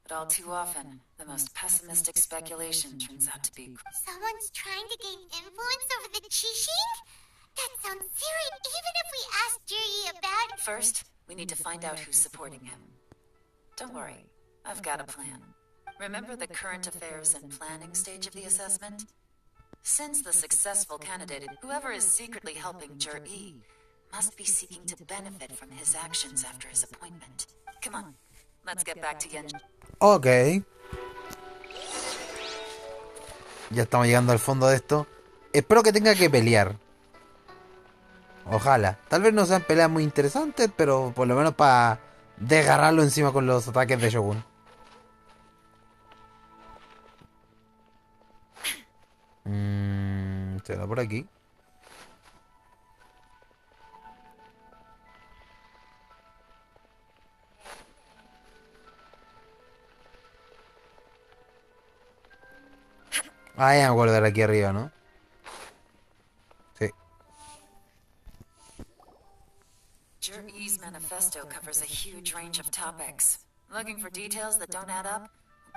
S5: But all too often, the most pessimistic speculation turns out to be...
S3: Someone's trying to gain influence over the Qixing? That sounds serious, even if we ask Juyi about it.
S5: First, we need to find out who's supporting him. Don't worry, I've got a plan. Remember the current affairs and planning stage of the assessment? Since the successful candidate, whoever is secretly helping Juri, must be seeking to benefit from his actions after his appointment. Come on, let's get back to Yen.
S4: Ok. Ya estamos llegando al fondo de esto. Espero que tenga que pelear. Ojalá. Tal vez no sean peleas muy interesantes, pero por lo menos para desgarrarlo encima con los ataques de Shogun. ¿Será por aquí? Ah, ya me acuerdo de aquí arriba, ¿no? Sí.
S5: Juri's manifesto covers a huge range of topics. Looking for details that don't add up?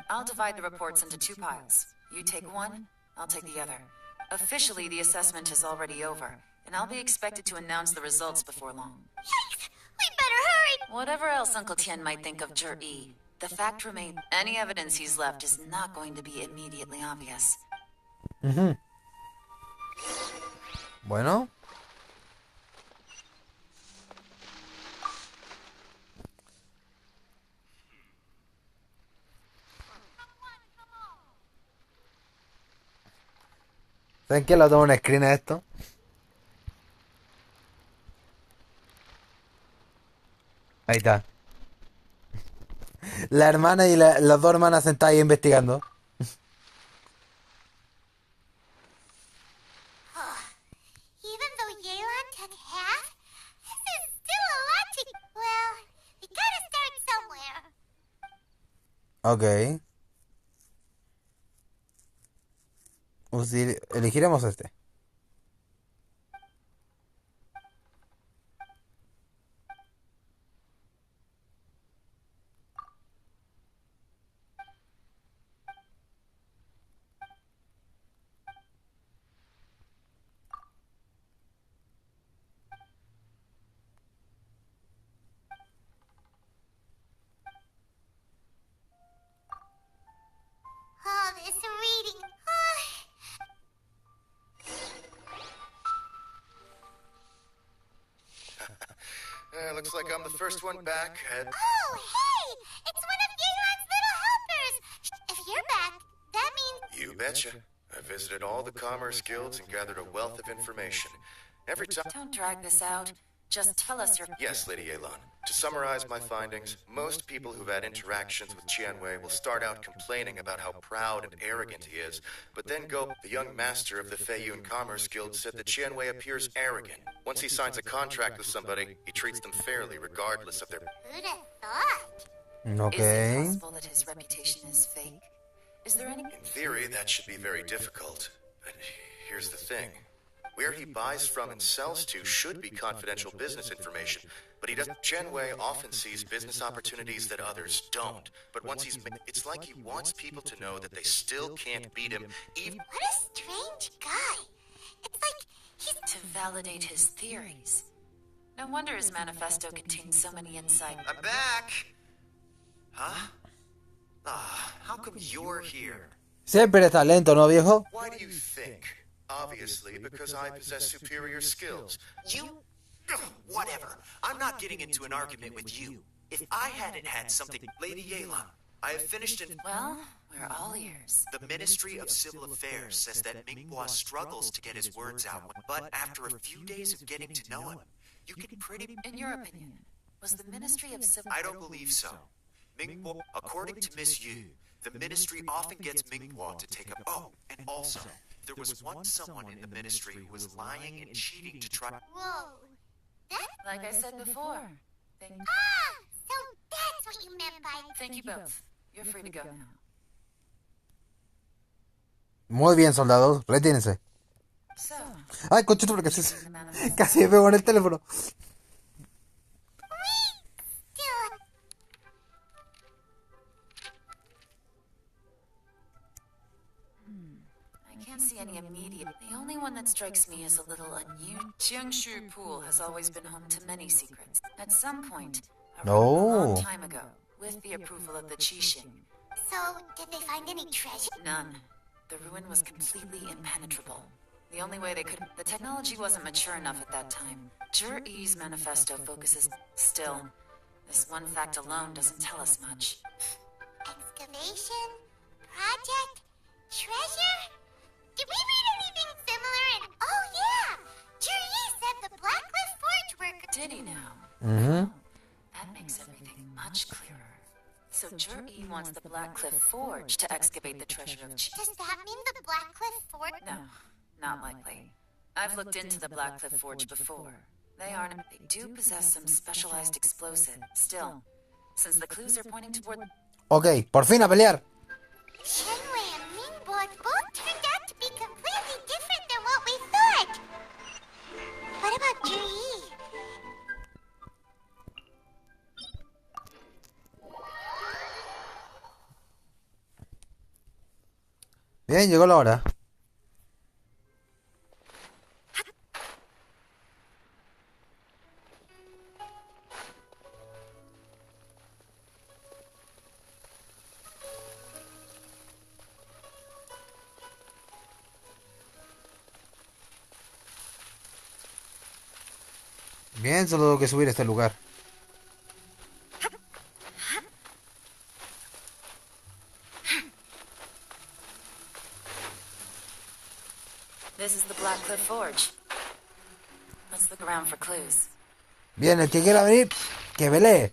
S5: I'll divide the reports into 2 piles. You take one, I'll take the other. Officially, the assessment is already over, and I'll be expected to announce the results before long.
S3: Yikes! We better hurry!
S5: Whatever else Uncle Tien might think of Juri, the fact remains any evidence he's left is not going to be immediately obvious.
S4: Bueno. ¿Saben qué? Lo tomo una screen a esto. Ahí está. La hermana y las 2 hermanas sentadas ahí investigando.
S3: Even though Yelan took half, this is still a lot to... Well, we gotta start somewhere.
S4: Ok. Elegiremos este.
S2: Looks like I'm the first one back.
S3: Oh, hey! It's one of Yelan's little helpers! If you're back, that means...
S2: You betcha. I visited all the commerce guilds and gathered a wealth of information. Every time...
S5: Don't drag this out. Just tell us your...
S2: Yes, Lady Yelan. To summarize my findings, most people who've had interactions with Qianwei will start out complaining about how proud and arrogant he is, but then go... The young master of the Feiyun Commerce Guild said that Qianwei appears arrogant. Once he signs a contract with somebody, he treats them fairly regardless of their...
S3: Who'd have thought?
S4: Okay.
S5: Is it possible that his reputation is fake? Is there any...
S2: In theory, that should be very difficult. But here's the thing. Where he buys from and sells to should be confidential business information, but he doesn't. Qianwei often sees business opportunities that others don't. But once it's like he wants people to know that they still can't beat him, even...
S3: What a strange guy. It's like he's...
S5: To validate his theories. No wonder his manifesto contains so many insight.
S8: I'm back! Huh? How come you're here?
S4: Siempre está lento, ¿no, viejo?
S2: Why do you think? Obviously, because I possess superior skills.
S8: You? Whatever. I'm not getting into an argument with you. If I hadn't had something... Lady Yelan, I have finished in...
S5: Well, we're all ears.
S8: The Ministry of Civil Affairs says that Mingbois struggles to get his words out, but after a few days of getting to know him, you can pretty...
S5: In your opinion, was the Ministry of Civil...
S8: I don't believe so. Mingbois, according to Miss Yu, the Ministry often gets Mingbois to take up... Oh, and also, there was once someone in the Ministry who was lying and cheating to try...
S3: Whoa. That's...
S5: Like I said before.
S3: So that's what you meant by...
S5: Thank you both. You're free to go now.
S4: Muy bien, soldados. Retírense.
S5: So,
S4: Ay, conchito, porque casi me pego en el teléfono.
S3: Still...
S5: I can't see any immediate. The only one that strikes me as a little unusual. Jiangshu Pool has always been home to many secrets. At some point, a long time ago, with the approval of the Qixing,
S3: So, did they find any treasure?
S5: none. The ruin was completely impenetrable. The only way they could... The technology wasn't mature enough at that time. Zhi Yi's manifesto focuses... Still, this one fact alone doesn't tell us much.
S3: Excavation? Project? Treasure? Did we read anything similar in... Oh, yeah! Juri said the Blackcliff Forge worker...
S5: Did he now?
S4: Mm-hmm.
S5: That makes everything much clearer. So Zhi Yi wants the Blackcliff Forge to excavate the treasure of Qi.
S3: Does that mean the Blackcliff Forge...
S5: No, not likely. I've looked into the Blackcliff Forge before. They do possess some specialized explosive. Still, since the clues are pointing toward...
S4: Ok, por fin a pelear.
S3: Shenwei and Mingbo both turned out to be completely different than what we thought. What about Juri?
S4: Bien, llegó la hora. Bien, solo tengo que subir a este lugar.
S5: This is the Blackcliff Forge. Let's look around for clues.
S4: Bien, el que quiera venir, que pelee.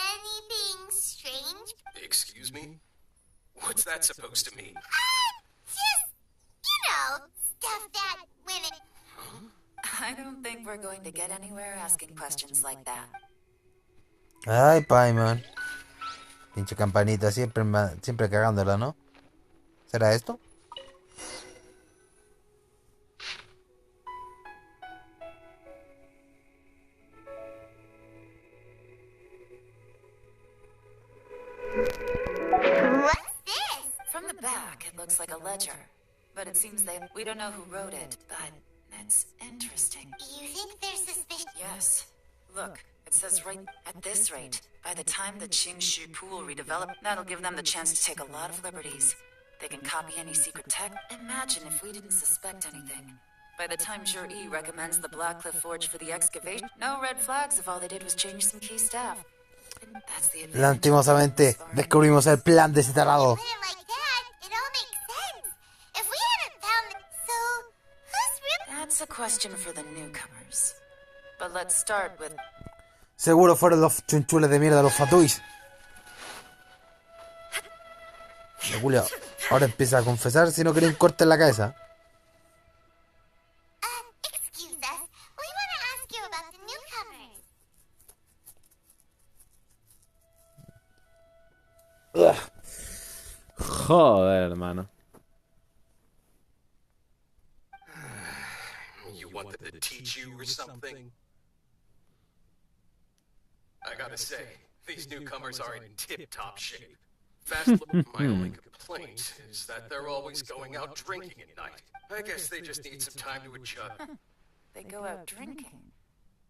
S3: Anything strange?
S8: Excuse me? What's that supposed to mean?
S3: Just, stuff that when it...
S5: I don't think we're going to get anywhere asking questions like that.
S4: Ay, Paimon. Pinche campanita, siempre cagándola, ¿no? ¿Será esto?
S3: What's this?
S5: From the back, it looks like a ledger. But it seems we don't know who wrote it, but it's interesting.
S3: You think they're suspicious?
S5: Yes. Look, it says right at this rate, by the time the Qingshu Pool redevelop, that'll give them the chance to take a lot of liberties. They can copy any secret tech. Imagine if we didn't suspect anything. By the time Jur-E recommends the Blackcliff Forge for the excavation, no red flags if all they did was change some key staff. That's the advantage.
S4: Lastimosamente, descubrimos el plan de ese tarado.
S3: Put it like that, it all makes sense. If we hadn't found it, so who's really...
S5: That's a question for the newcomers. But let's start with...
S4: Seguro fueron los chunchules de mierda, los fatuis. Julio, ahora empieza a confesar si no quería un corte en la cabeza.
S3: Excuse us. We want to ask you about the newcomers.
S1: Joder, hermano.
S2: You want them to teach you or something? I gotta say, these newcomers are in tip-top shape. My only complaint is that they're always going out drinking at night. I guess they just need some time to adjust.
S5: They go out drinking.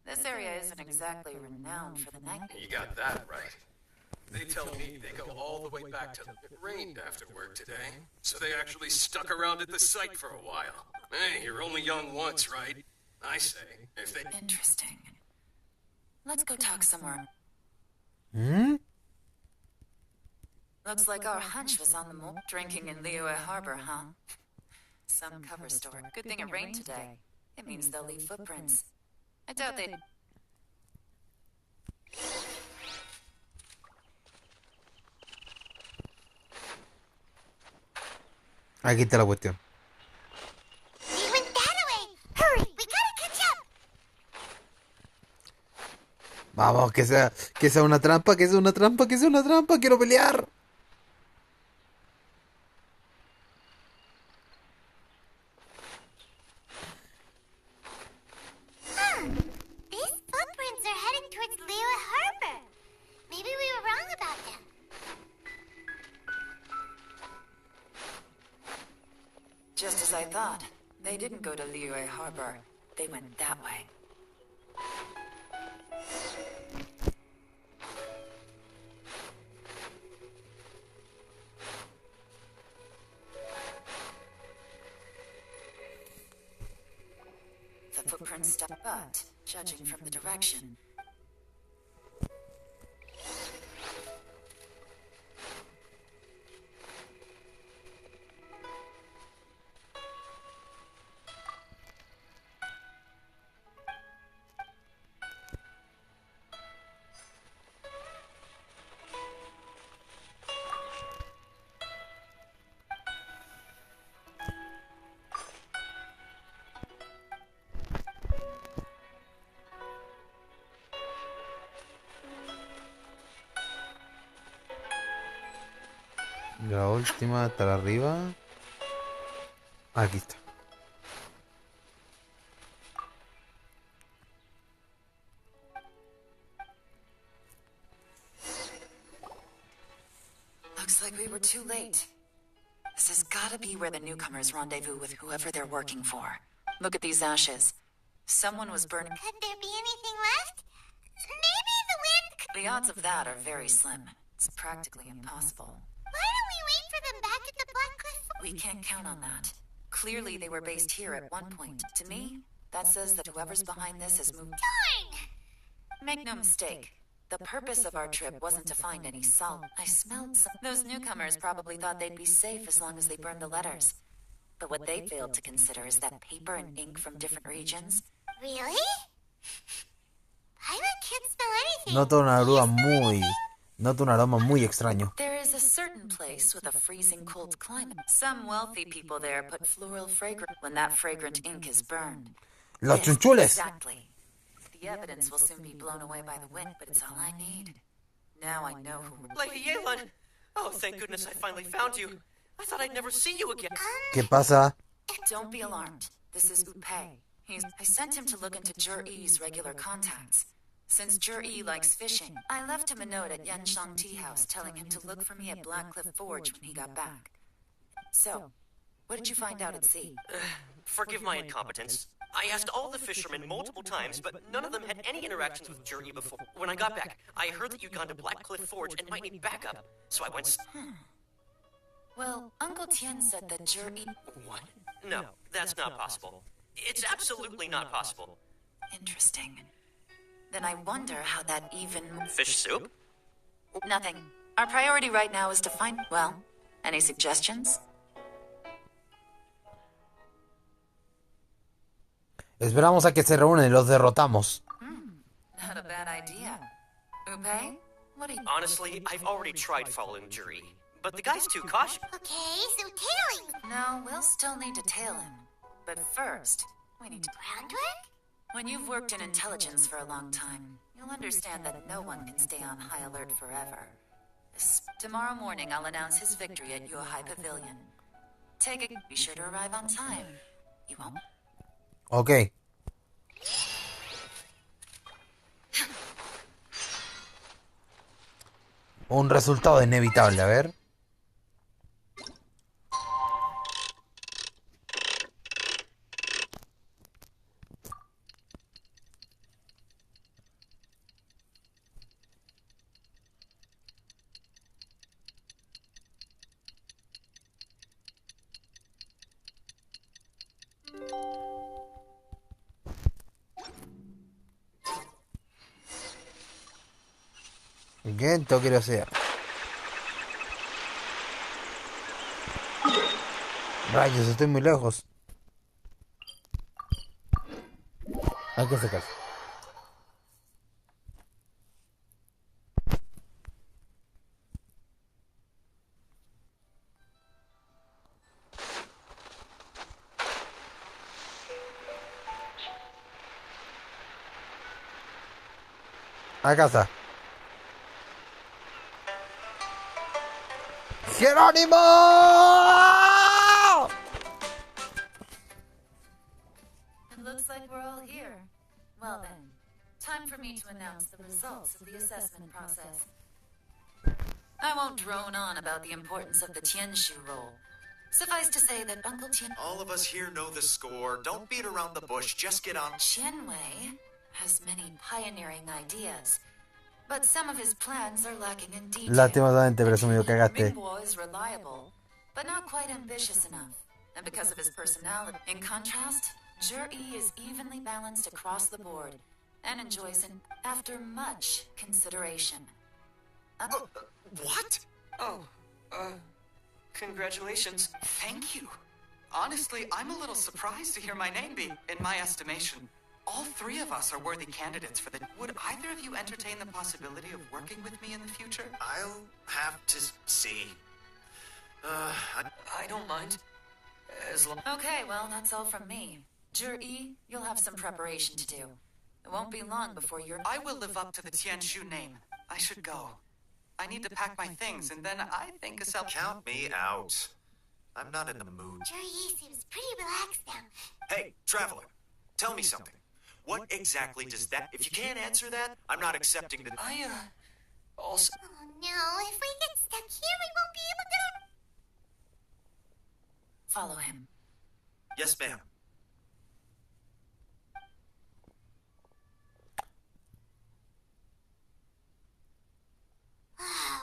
S5: This area isn't exactly renowned for the night.
S2: You got that right. They tell me they go all the way back to... It rained after work today, so they actually stuck around at the site for a while. Hey, you're only young once, right? I say, if they...
S5: Interesting. Let's go talk somewhere. Looks like our hunch was on the mole. Drinking in Liyue Harbor, huh? Some cover store. Good thing it rained today. It means they'll leave footprints. I doubt they'd...
S4: Aquí está la cuestión.
S3: They went that way. Hurry, we gotta catch up.
S4: Vamos, que sea una trampa, que sea una trampa, que sea una trampa. Quiero pelear.
S3: These footprints are heading towards Liyue Harbor. Maybe we were wrong about them.
S5: Just as I thought. They didn't go to Liyue Harbor. They went that way. The footprints stop, but judging from the direction,
S4: La última hasta arriba. Aquí está.
S5: looks like we were too late. This has gotta be where the newcomers rendezvous with whoever they're working for. Look at these ashes. Someone was burning.
S3: Could there be anything left? Maybe the wind...
S5: The odds of that are very slim. It's practically impossible.
S3: Why don't we wait for them back at the Blackcliff?
S5: We can't count on that. Clearly they were based here at one point. To me, that says that whoever's behind this has moved...
S3: Darn!
S5: Make no mistake. The purpose of our trip wasn't to find any salt. I smelled some... Those newcomers probably thought they'd be safe as long as they burned the letters. But what they failed to consider is that paper and ink from different regions...
S3: Really? Pilot can't smell anything.
S4: Noto un aroma muy extraño.
S5: There is a certain place with a freezing cold climate. Some wealthy people there put floral fragrance when that fragrant ink is burned.
S4: Los
S5: Yes,
S4: chunchules.
S5: Exactly. The evidence will soon be blown away by the wind, but it's all I need. Now I know who...
S6: Lady Yelan! Oh, thank goodness I finally found you. I thought I'd never see you again.
S4: ¿Qué pasa?
S5: Don't be alarmed. This is Upe. I sent him to look into Jur-E's regular contacts. Since Jur-E likes fishing, I left him a note at Yenshang Tea House telling him to look for me at Blackcliff Forge when he got back. So, what did you find out at sea?
S6: Forgive my incompetence. I asked all the fishermen multiple times, but none of them had any interactions with Jur-E before. When I got back, I heard that you'd gone to Blackcliff Forge and might need backup, so I went...
S5: Well, Uncle Tien said that jury...
S8: What? No, that's not possible. It's absolutely not possible.
S5: Interesting. Then I wonder how that even...
S8: Fish soup?
S5: Nothing. Our priority right now is to find... Well, any suggestions?
S4: Esperamos a que se reúnen y los derrotamos.
S5: Not a bad idea. Upe? What do you...
S8: Honestly, I've already tried following Jury, but the guy's too cautious.
S3: Okay, so tailing.
S5: No, we'll still need to tail him. But first, we need to...
S3: Groundwork?
S5: When you've worked in intelligence for a long time, you'll understand that no one can stay on high alert forever. Tomorrow morning, I'll announce his victory at Yuhai Pavilion. Take it. Be sure to arrive on time. You won't?
S4: Ok. Un resultado inevitable, a ver. Bien, tengo curiosidad. Rayos, estoy muy lejos. Hay que sacar. Acá está. ¡Jerónimo!
S5: It looks like we're all here. Well then, time for me to announce the results of the assessment process. I won't drone on about the importance of the Tianshu role. Suffice to say that Uncle Tien...
S10: All of us here know the score. Don't beat around the bush. Just get on.
S5: Tianwei has many pioneering ideas, but some of his plans are lacking in detail.
S4: Lastimosamente, presumido, cagaste.
S5: Mingguo is reliable, but not quite ambitious enough. And because of his personality, in contrast, Zhi is evenly balanced across the board and enjoys an after much consideration.
S10: What?
S7: Oh, congratulations. Thank you. Honestly, I'm a little surprised to hear my name be, in my estimation. All three of us are worthy candidates for the... Would either of you entertain the possibility of working with me in the future?
S10: I'll have to see.
S6: I don't mind. As long...
S5: Okay, well, that's all from me. Zhi, you'll have some preparation to do. It won't be long before you're...
S7: I will live up to the Tianshu name. I should go. I need to pack my things, and then I think a self...
S10: Count me out. I'm not in the mood.
S3: Jerry seems pretty relaxed now.
S10: Hey, traveler, tell me something. What exactly does that... If you can't answer that, I'm not accepting the...
S6: Also...
S3: Oh no, if we get stuck here, we won't be able to...
S5: Follow him.
S10: Yes, ma'am.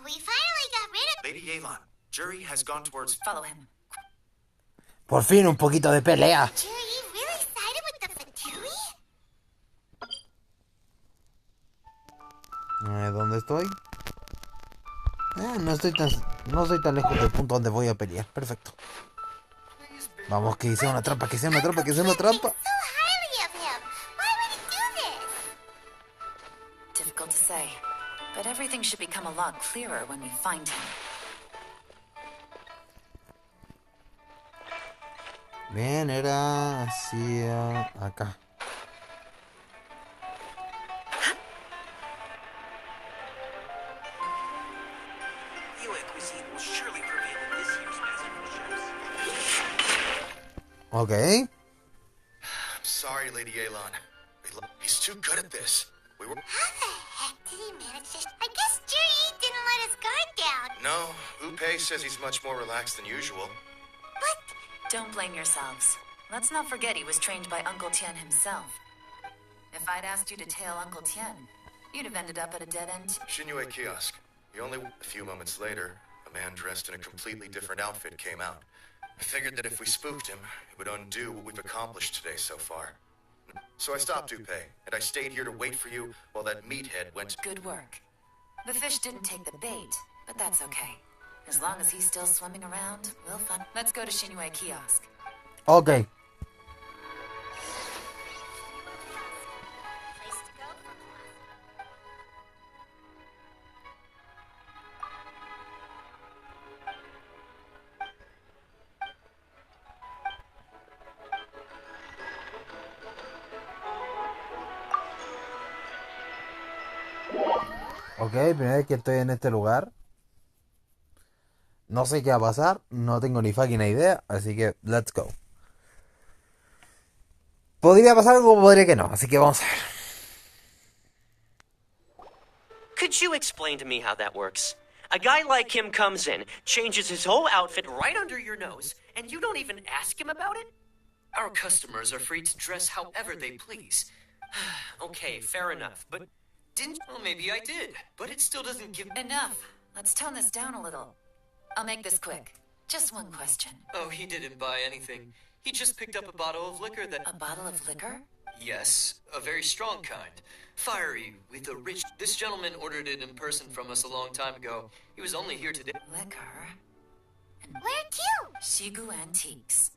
S3: We finally got rid of...
S10: Lady Yelan, jury has gone towards...
S5: Follow him.
S4: Por fin un poquito de pelea.
S3: Jerry really sided with the Fatui?
S4: ¿Dónde estoy? No estoy tan lejos del punto donde voy a pelear. Perfecto. Vamos, que hice una trampa, que hice una trampa, que hice una trampa.
S3: So highly of him. Why would he do this?
S5: Difficult to say, but everything should become a lot clearer when we find him.
S4: Bien, era hacia acá. Okay.
S10: I'm sorry, Lady Yelan. He's too good at this. We were...
S3: How the heck did he manage this? I guess Jerry didn't let his guard down.
S10: No, Upe says he's much more relaxed than usual.
S3: But...
S5: Don't blame yourselves. Let's not forget he was trained by Uncle Tien himself. If I'd asked you to tail Uncle Tien, you'd have ended up at a dead end.
S10: Shinyue kiosk. He only... A few moments later, A man dressed in a completely different outfit came out. I figured that if we spooked him, it would undo what we've accomplished today so far. So I stopped Dupe, and I stayed here to wait for you while that meathead went...
S5: Good work. The fish didn't take the bait, but that's okay. As long as he's still swimming around, we'll find... Let's go to Shinue Kiosk.
S4: Ok. Ok, primera vez que estoy en este lugar. No sé qué va a pasar, no tengo ni fucking idea, así que let's go. Podría pasar algo o podría que no, así que vamos a ver.
S11: Could you explain to me how that works? A guy like him comes in, changes his whole outfit right under your nose, and you don't even ask him about it?
S6: Our customers are free to dress however they please.
S11: Okay, fair enough, but didn't...
S6: Well, maybe I did, but it still doesn't give...
S5: Enough. Let's tone this down a little. I'll make this quick. Just one question.
S6: Oh, he didn't buy anything. He just picked up a bottle of liquor that...
S5: A bottle of liquor?
S6: Yes, a very strong kind. Fiery, with a rich... This gentleman ordered it in person from us a long time ago. He was only here today.
S5: Liquor? And
S3: Where to?
S5: Shigu Antiques.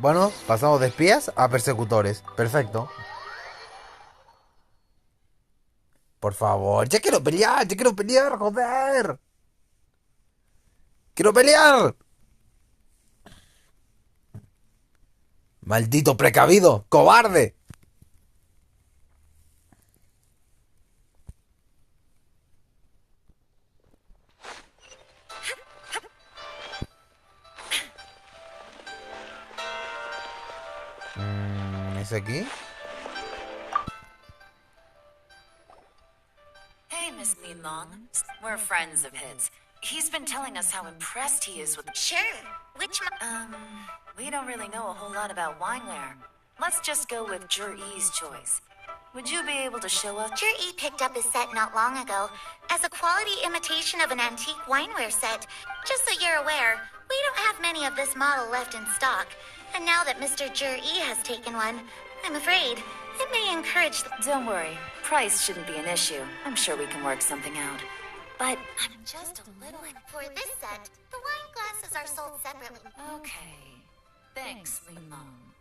S4: Bueno, pasamos de espías a persecutores. Perfecto. Por favor, ya quiero pelear, joder. ¡Quiero pelear! ¡Maldito precavido! ¡Cobarde! ¿Es aquí?
S5: Hey, Miss Yelan. We're friends of his. He's been telling us how impressed he is with...
S3: Sure. Which
S5: we don't really know a whole lot about wineware. Let's just go with Jur-E's choice. Would you be able to show us...
S3: Jur-E picked up his set not long ago as a quality imitation of an antique wineware set. Just so you're aware, we don't have many of this model left in stock. And now that Mr. Jur-E has taken one, I'm afraid it may encourage...
S5: Don't worry. Price shouldn't be an issue. I'm sure we can work something out. But I'm just a little...
S3: For this set, the wine glasses are sold separately.
S5: Okay. Thanks, Yelan.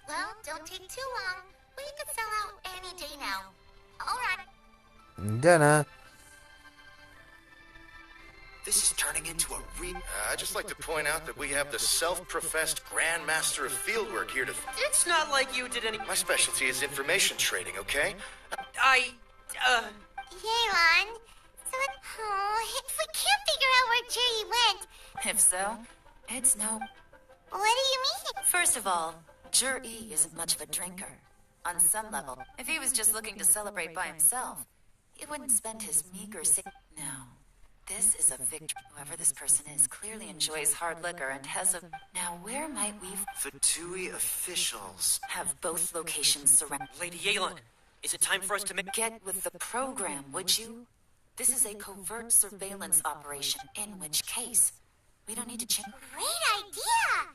S3: Well, don't take too long. We could sell out any day now. All right.
S4: Jana.
S10: This is turning into a I'd just like to point out that we have the self-professed Grandmaster of Fieldwork here to...
S11: It's not like you did any...
S10: My specialty is information trading, okay?
S3: Yelan, so if we can't figure out where Jerry went...
S5: If so, it's no...
S3: What do you mean?
S5: First of all, Jur-E isn't much of a drinker. On some level, if he was just looking to celebrate by himself, he wouldn't spend his meager No. This is a victory. Whoever this person is clearly enjoys hard liquor and has a... Now, where might we...
S10: Fatui officials.
S5: Have both locations surrounded...
S11: Lady Yelan, is it time for us to make...
S5: Get with the program, would you? This is a covert surveillance operation, in which case, we don't need to change...
S3: Great idea!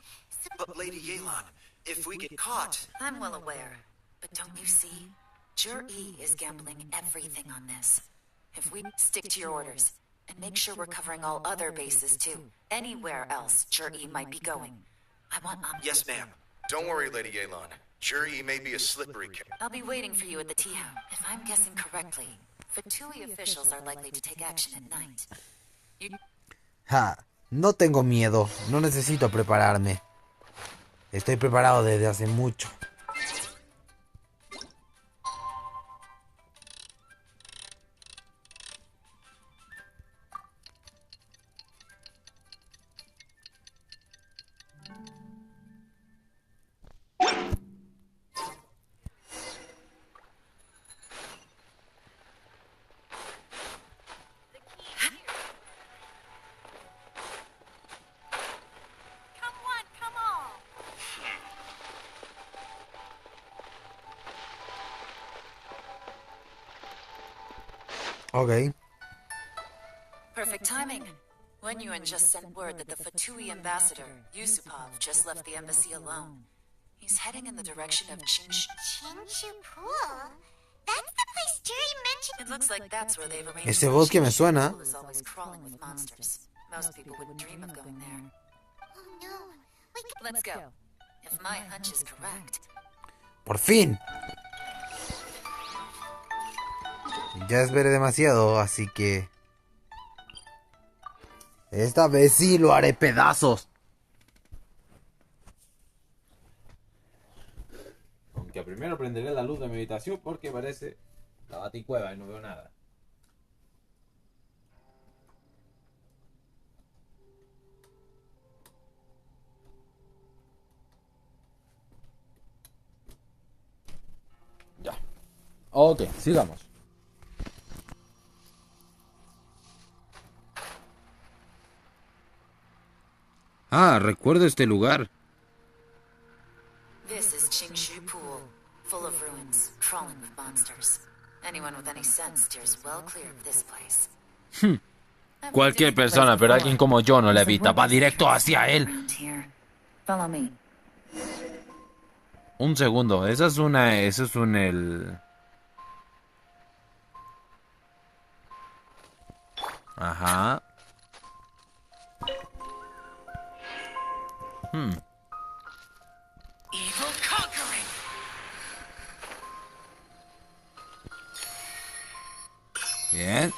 S10: But Lady Yelan, if we get caught...
S5: I'm well aware, but don't you see? Jur-E is gambling everything on this. If we stick to your orders... And make sure we're covering all other bases, too. Anywhere else Jur-E might be going. I want...
S10: Yes, ma'am. Don't worry, Lady Yelan. Jur-E may be a slippery cat.
S5: I'll be waiting for you at the tea house. If I'm guessing correctly, Fatui officials are likely to take action at night.
S4: Ja, no tengo miedo. No necesito prepararme. Estoy preparado desde hace mucho. Ok.
S5: timing. Wen Yuan just sent word that the Fatui ambassador, Yusupov, just left the embassy alone. He's heading in the direction of
S3: Chingshu Pool? That's the place Jerry mentioned.
S5: It looks like that's where they've arranged.
S4: Ese bosque me suena.
S5: Pool is always crawling with monsters. Most people wouldn't dream of going there.
S3: Oh no.
S5: Let's go. If my hunch is correct.
S4: Por fin. Ya esperé demasiado, así que... esta vez sí lo haré pedazos.
S1: Aunque primero prenderé la luz de mi habitación porque parece la baticueva y no veo nada. Ya. Ok, sigamos. Ah, recuerdo este lugar.
S5: This is Chingshu Pool, full of ruins, crawling with monsters. Anyone with any sense steers well clear of this place.
S1: Cualquier persona, pero alguien como yo no le evita. Va directo hacia él.
S5: Follow me.
S1: Un segundo, eso es el... Ajá.
S5: Evil conquering.
S1: Bien.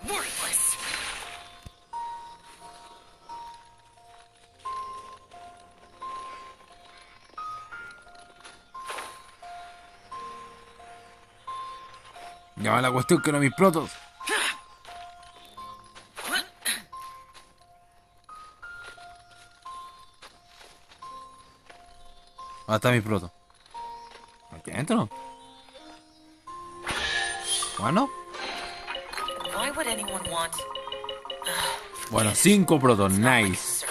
S5: Worthless.
S1: Llama la cuestión que no mis protos. ¿Dónde está mi proto? ¿Aquí adentro? Bueno.
S5: Why would anyone want?
S1: Bueno, 5 protos, nice.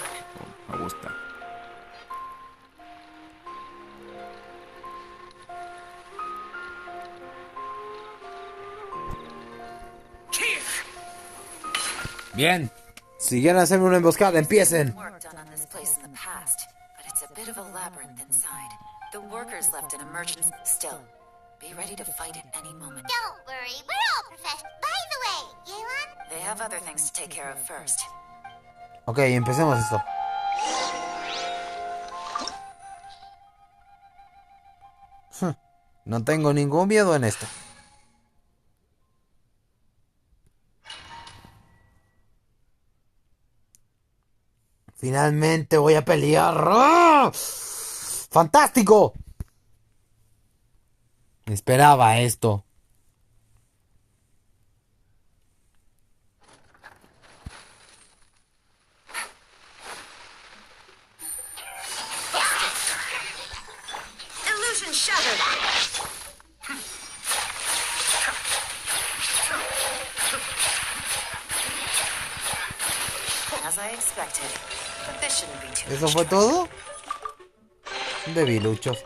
S1: Me gusta. Bien.
S4: Si quieren hacerme una emboscada, empiecen.
S5: Work done on this place in the past, but it's a bit of a labyrinth inside. The workers left an emergency. Still, be ready to fight at any moment.
S3: Don't worry, we're all professional. By the way, Yelan?
S5: They have other things to take care of first.
S4: Ok, empecemos esto. No tengo ningún miedo en esto. Finalmente voy a pelear. ¡Ah! ¡Fantástico! Esperaba esto.
S5: Illusion shattered. As I expected, but this shouldn't be too
S4: ¿Eso
S5: much
S4: fue
S5: trouble.
S4: todo? Debiluchos.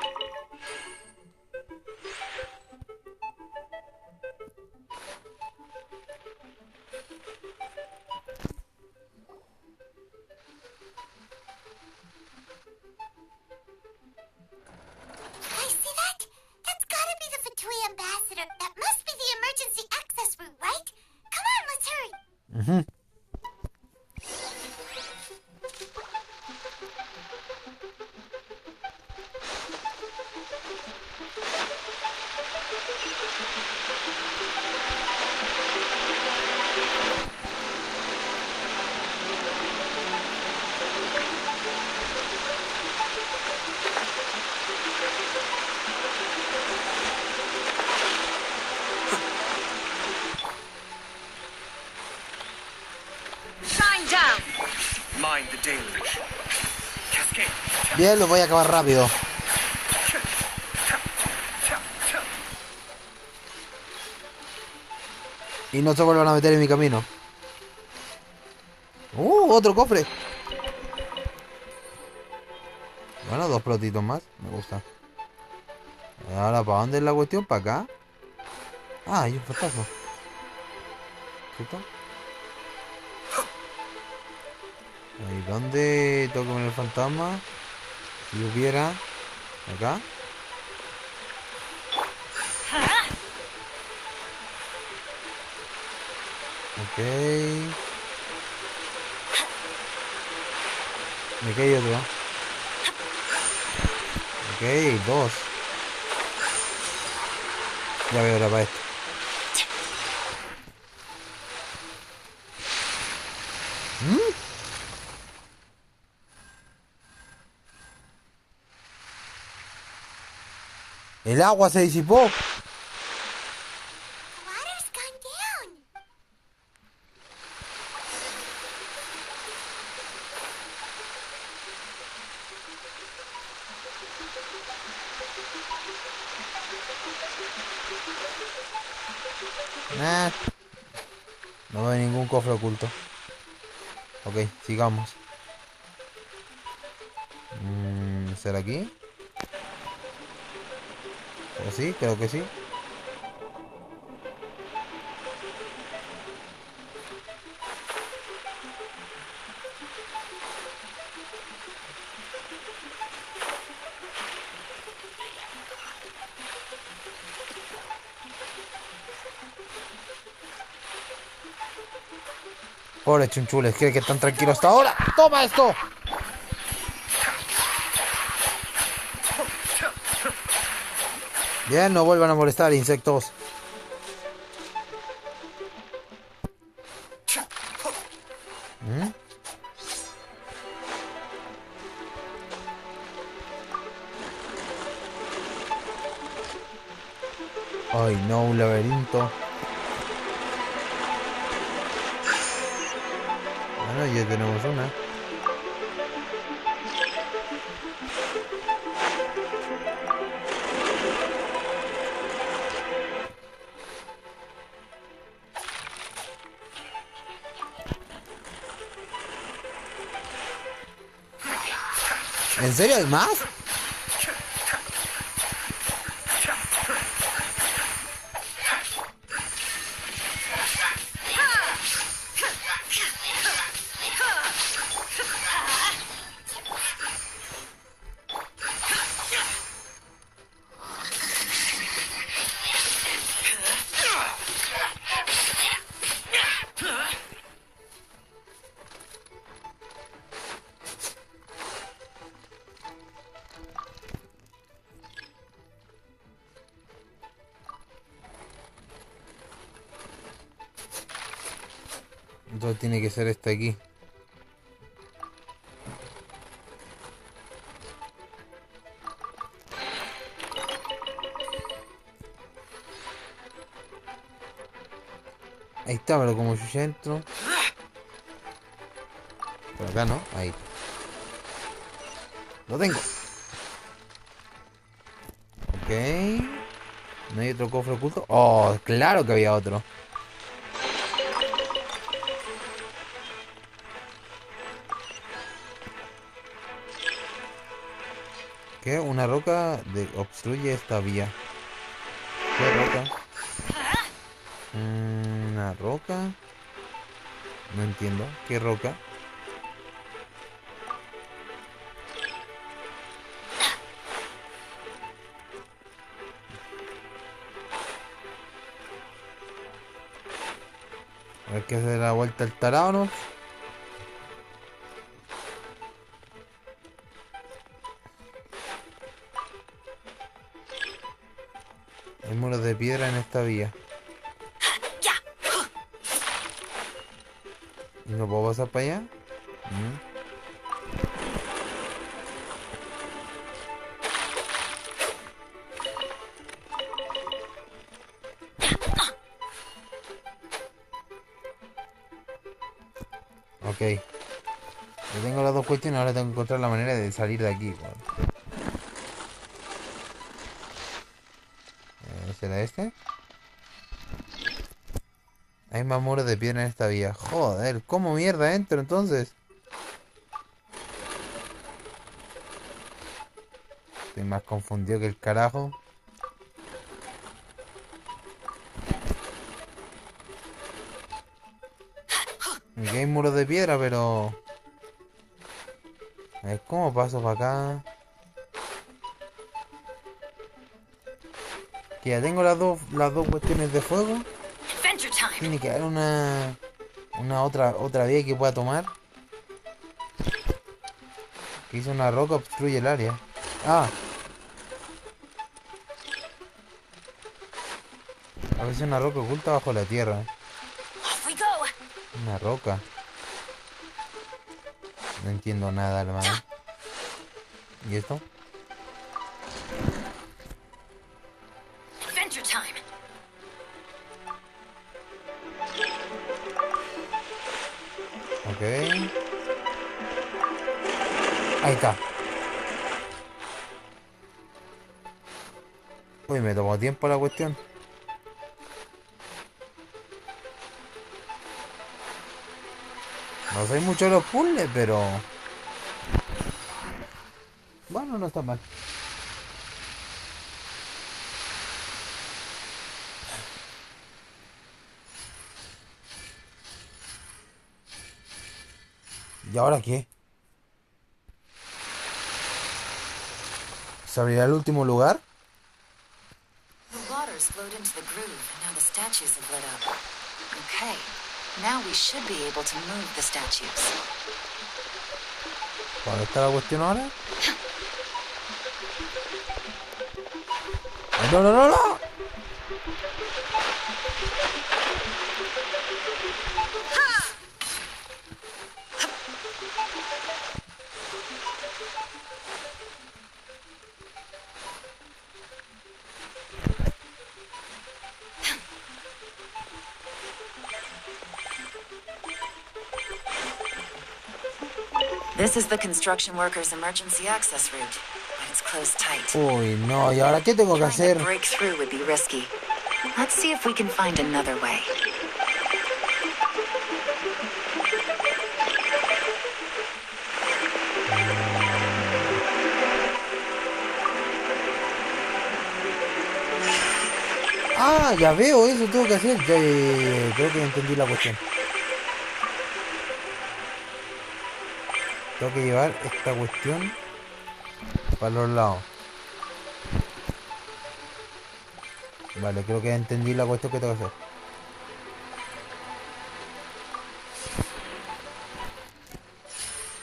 S3: I see that? That's gotta be the Fatui ambassador. That must be the emergency access route, right? Come on, let's hurry.
S5: Shine down.
S8: Mind the deluge. Cascade.
S4: Bien, lo voy a acabar rápido. Y no se vuelvan a meter en mi camino. Otro cofre. Bueno, 2 protitos más. Me gusta. Ahora, ¿para dónde es la cuestión? ¿Para acá? Ah, hay un fantasma. ¿Cierto? Ahí, ¿dónde tengo que poner el fantasma? Si yo hubiera... Acá. Ok. Me cae otro. Ok, dos. Ya veo la para esto. ¿Mm? El agua se disipó.
S3: The water's gone down.
S4: No veo ningún cofre oculto. Ok, sigamos. ¿Será aquí? ¿O sí? Creo que sí. Pobre chunchules, ¿cree que están tranquilos hasta ahora? ¡Toma esto! Bien, no vuelvan a molestar, insectos. Ay, no, un laberinto. Bueno, ya tenemos una. ¿En serio hay más? Entonces tiene que ser este aquí. Ahí está, pero como yo ya entro. Por acá no, ahí. Lo tengo. Ok. ¿No hay otro cofre oculto? Oh, claro que había otro. ¿Qué? Una roca obstruye esta vía. ¿Qué roca? ¿Una roca? No entiendo. ¿Qué roca? Hay que hacer la vuelta al tarado, ¿no? Hay muros de piedra en esta vía. ¿Y no puedo pasar para allá? Ok. Yo tengo las dos cuestiones, ahora tengo que encontrar la manera de salir de aquí. ¿Será este? Hay más muros de piedra en esta vía. Joder, ¿cómo mierda entro entonces? Estoy más confundido que el carajo. hay muros de piedra, pero... A ver, ¿cómo paso para acá? Que ya tengo las dos cuestiones de fuego. Tiene que haber una otra vía que pueda tomar. Que hizo una roca, obstruye el área. Ah. A veces una roca oculta bajo la tierra. Una roca. No entiendo nada, hermano. ¿Y esto? Ok. Ahí está. Uy, me tomó tiempo la cuestión. No sé mucho de los puzzles, pero... Bueno, no está mal. ¿Y ahora qué? ¿Se abrirá el último lugar?
S5: The waters flowed into the groove, and now the statues have lit up. Okay, now we should be able to move the statues.
S4: ¿Dónde está la cuestión ahora? ¡No, no, no, no!
S5: This is the construction workers' emergency access route, but it's closed tight.
S4: Uy, no, ¿y ahora qué tengo que hacer?
S5: Trying to break through would be risky. Let's see if we can find another way.
S4: Ah, ya veo, eso tengo que hacer. Creo que entendí la cuestión. Tengo que llevar esta cuestión para los lados. Vale, creo que entendí la cuestión que tengo que hacer.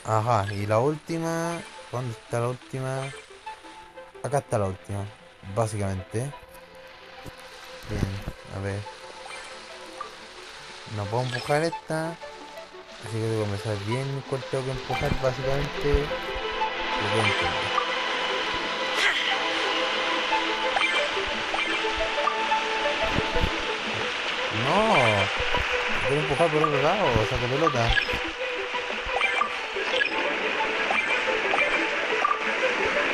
S4: Ajá, y la última... ¿Dónde está la última? Acá está la última, básicamente. Bien, a ver. No puedo empujar esta. Así que tengo que empezar bien cuál tengo que empujar, básicamente. Lo que entiendo. No, quiero empujar por otro lado, saco pelota.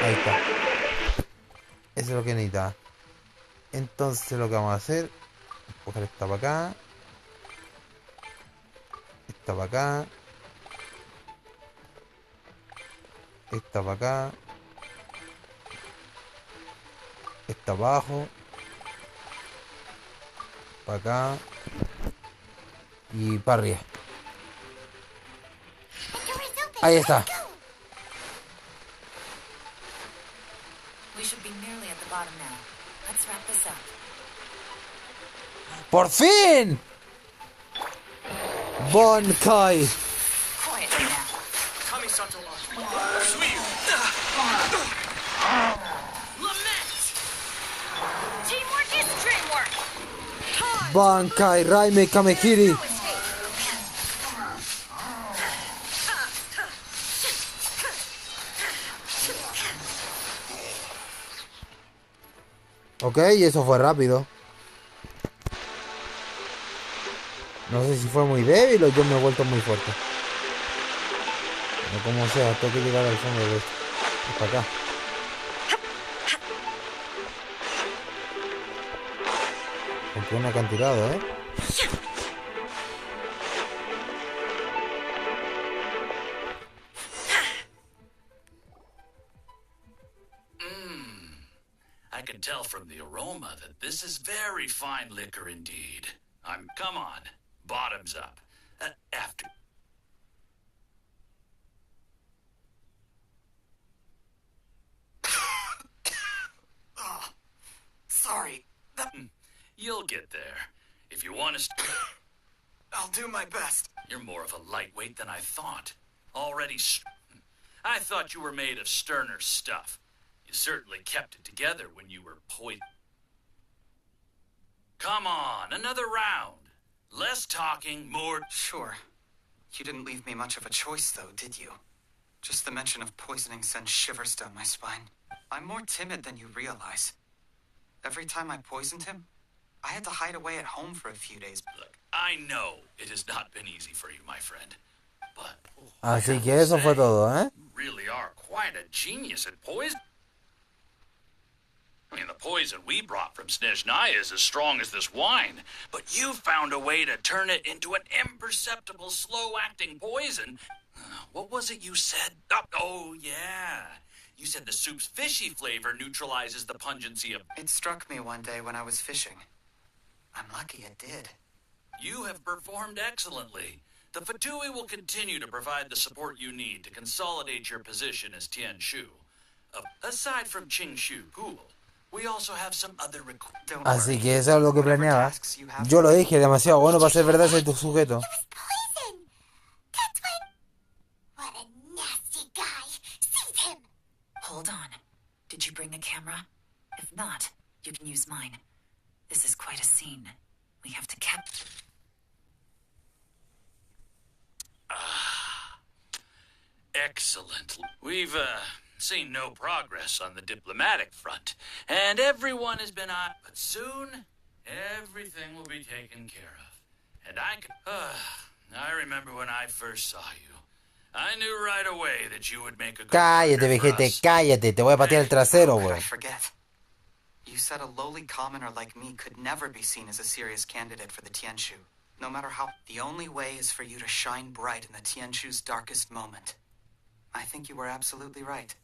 S4: Ahí está. Eso es lo que necesitaba. Entonces lo que vamos a hacer, empujar esta para acá. Esta para acá. Esta para acá. Esta abajo. Para acá. Y para arriba. Ahí está.
S5: We should be nearly at the bottom now. Let's wrap this up.
S4: ¡Por fin! Bonkai.
S5: Quietly now.
S3: Teamwork is dreamwork.
S4: Bonkai Raime Kamehiri. Ok, eso fue rápido. No sé si fue muy débil o yo me he vuelto muy fuerte. O como sea, tengo que llegar al fondo de esto. Hasta acá. Porque un acantilado, ¿eh?
S12: I can tell from the aroma that this is very fine liquor indeed. Come on, bottoms up. You'll get there. If you want to...
S7: I'll do my best.
S12: You're more of a lightweight than I thought. Already... I thought you were made of sterner stuff. You certainly kept it together when you were poisoned. Come on, another round. Less talking, more...
S7: Sure. You didn't leave me much of a choice, though, did you? Just the mention of poisoning sends shivers down my spine. I'm more timid than you realize. Every time I poisoned him, I had to hide away at home for a few days.
S12: Look, I know it has not been easy for you, my friend. But...
S4: Así que eso fue todo, ¿eh?
S12: You really are quite a genius at poison. I mean, the poison we brought from Snezhnaya is as strong as this wine, but you found a way to turn it into an imperceptible, slow-acting poison. What was it you said? Oh, yeah. You said the soup's fishy flavor neutralizes the pungency of...
S7: It struck me one day when I was fishing. I'm lucky it did.
S12: You have performed excellently. The Fatui will continue to provide the support you need to consolidate your position as Tian Shu. Aside from Qing Shu Pool, we also have some other
S4: Así que eso es lo que planeaba. Yo lo dije, demasiado bueno para ser verdad ese tu sujeto.
S3: What a nasty guy. Seize him.
S5: Hold on. Did you bring a camera? If not, you can use mine. This is quite a scene. We have to capture...
S12: Excellent. We've, seen no progress on the diplomatic front, and everyone has been on... But soon, everything will be taken care of. And I remember when I first saw you. I knew right away that you would make a good
S4: Cállate,
S12: partner for
S4: vejete,
S12: us.
S4: cállate. Te voy a patear el trasero,
S7: How could I
S4: güey.
S7: forget? You said a lowly commoner like me could never be seen as a serious candidate for the Tianshu. No matter how... The only way is for you to shine bright in the Tianshu's darkest moment. I think you were absolutely right.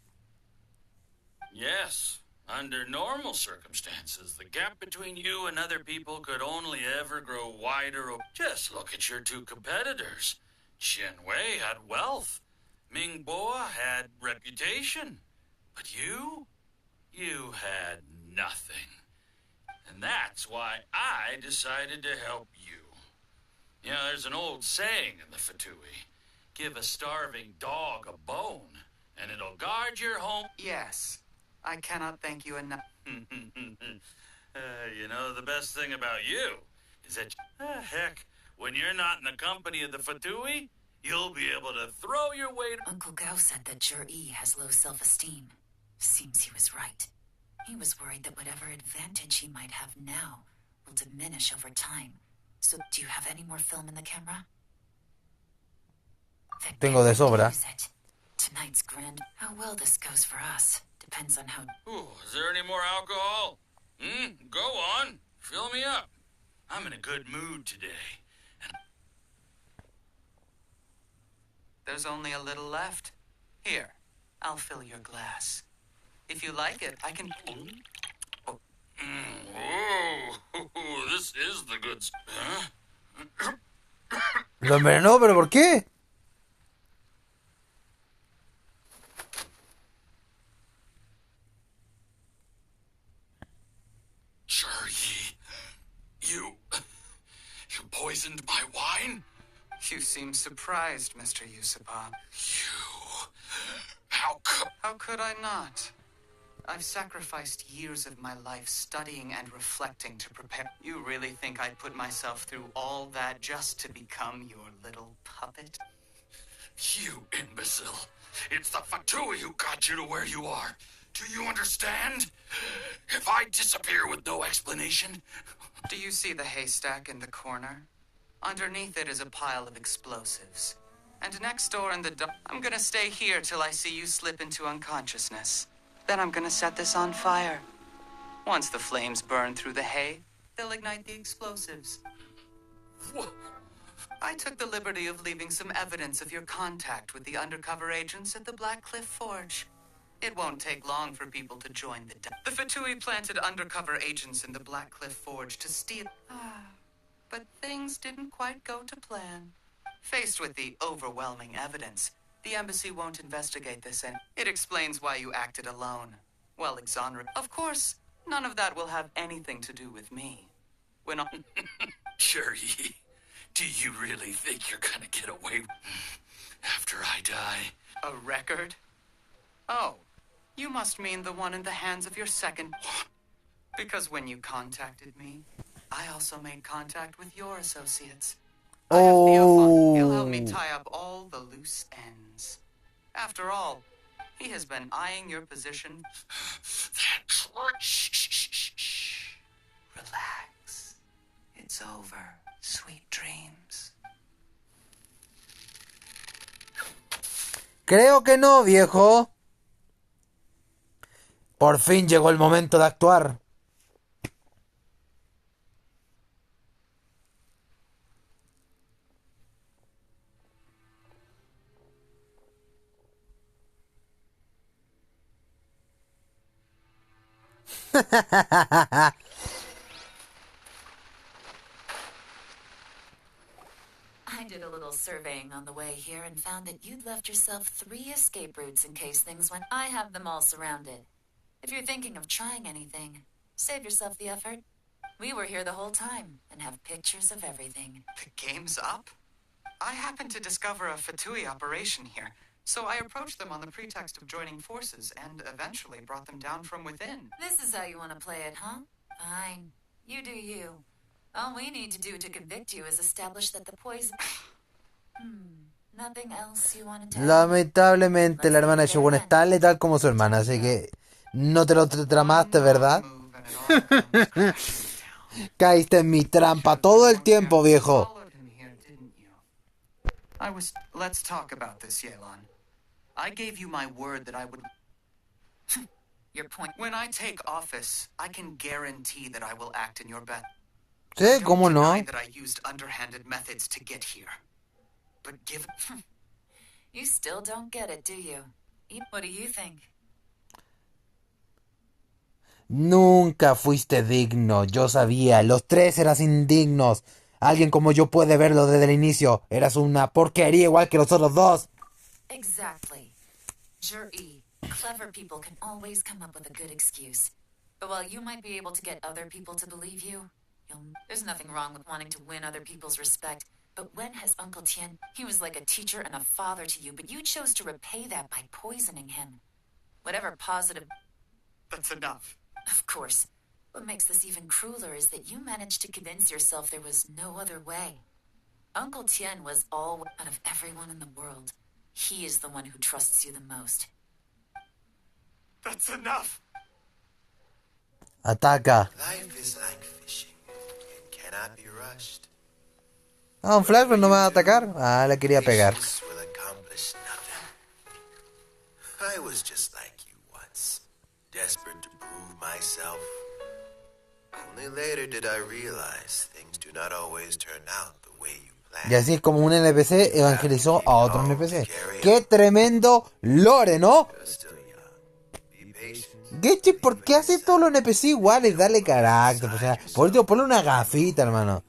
S12: Yes. Under normal circumstances, the gap between you and other people could only ever grow wider. Just look at your two competitors. Chen Wei had wealth. Ming Boa had reputation. But you had nothing. And that's why I decided to help you. You know, there's an old saying in the Fatui. Give a starving dog a bone, and it'll guard your home.
S7: Yes. I cannot thank you enough.
S12: You know, the best thing about you is that, heck, when you're not in the company of the Fatui, you'll be able to throw your weight...
S5: Uncle Gao said that Jur-E has low self-esteem. Seems he was right. He was worried that whatever advantage he might have now will diminish over time. So, do you have any more film in the camera?
S4: Tengo de sobra.
S5: Use it. Tonight's grand... How well this goes for us depends on how...
S12: Ooh, is there any more alcohol? Go on. Fill me up. I'm in a good mood today.
S7: There's only a little left. Here, I'll fill your glass. If you like it, I can...
S12: Whoa, this is the good... Huh?
S4: Lo envenenó, pero ¿por qué?
S12: Jur-E, you poisoned my wine?
S7: You seem surprised, Mr. Yusupov. How could I not? I've sacrificed years of my life studying and reflecting to prepare... You really think I'd put myself through all that just to become your little puppet?
S12: You imbecile. It's the Fatui who got you to where you are. Do you understand? If I disappear with no explanation...
S7: Do you see the haystack in the corner? Underneath it is a pile of explosives. And next door in the dark... I'm gonna stay here till I see you slip into unconsciousness. Then I'm gonna set this on fire. Once the flames burn through the hay, they'll ignite the explosives.
S12: What?
S7: I took the liberty of leaving some evidence of your contact with the undercover agents at the Black Cliff Forge. It won't take long for people to join the Fatui planted undercover agents in the Black Cliff Forge to steal... But things didn't quite go to plan. Faced with the overwhelming evidence, the embassy won't investigate this, and it explains why you acted alone. Well, exonerate. Of course, none of that will have anything to do with me. when I...
S12: Jerry, do you really think you're gonna get away after I die?
S7: A record? Oh, you must mean the one in the hands of your second... Because when you contacted me, I also made contact with your associates. I have Theophan. He'll help me tie up all the loose ends. After all, he has been eyeing your position.
S12: That's what...
S7: Shh. Relax. It's over. Sweet dreams.
S4: Creo que no, viejo. Por fin llegó el momento de actuar.
S5: I did a little surveying on the way here and found that you'd left yourself 3 escape routes in case things went. I have them all surrounded. If you're thinking of trying anything, save yourself the effort. We were here the whole time and have pictures of everything.
S7: The game's up? I happened to discover a Fatui operation here, so I approached them on the pretext of joining forces and eventually brought them down from within.
S5: This is how you want to play it, huh? Fine. You do you. All we need to do to convict you is establish that the poison... Nothing else you want to tell?
S4: Lamentablemente la hermana de Shogun es tan letal como su hermana, así que no te lo tramaste, ¿verdad? Caíste en mi trampa todo el tiempo, viejo.
S7: Let's talk about this, Yelan. I gave you my word that I would...
S5: Your point.
S7: When I take office, I can guarantee that I will act in your best.
S4: Sí, cómo no.
S7: Don't deny that I used underhanded methods to get here. But given...
S5: You still don't get it, do you? What do you think?
S4: Nunca fuiste digno, yo sabía, los 3 eras indignos. Alguien como yo puede verlo desde el inicio. Eras una porquería igual que los otros 2.
S5: Exactly. Jerry, clever people can always come up with a good excuse. But while you might be able to get other people to believe you, there's nothing wrong with wanting to win other people's respect. But when has Uncle Tien... He was like a teacher and a father to you, but you chose to repay that by poisoning him. Whatever positive...
S7: That's enough.
S5: Of course. What makes this even crueler is that you managed to convince yourself there was no other way. Uncle Tien was all... Out of everyone in the world, he is the one who trusts you the most.
S7: That's enough.
S4: Ataca.
S2: Life is like fishing. It cannot be rushed.
S4: Ah, un flash, pero no me va a atacar. Ah, le quería pegar.
S2: Patience will accomplish nothing. I was just like you once, desperate to prove myself. Only later did I realize things do not always turn out the way you planned.
S4: Y así es como un NPC evangelizó a otro NPC. ¡Qué tremendo lore!, ¿no? Genshin, ¿por qué hace todos los NPC iguales? Dale carácter, o sea, por último, ponle una gafita, hermano.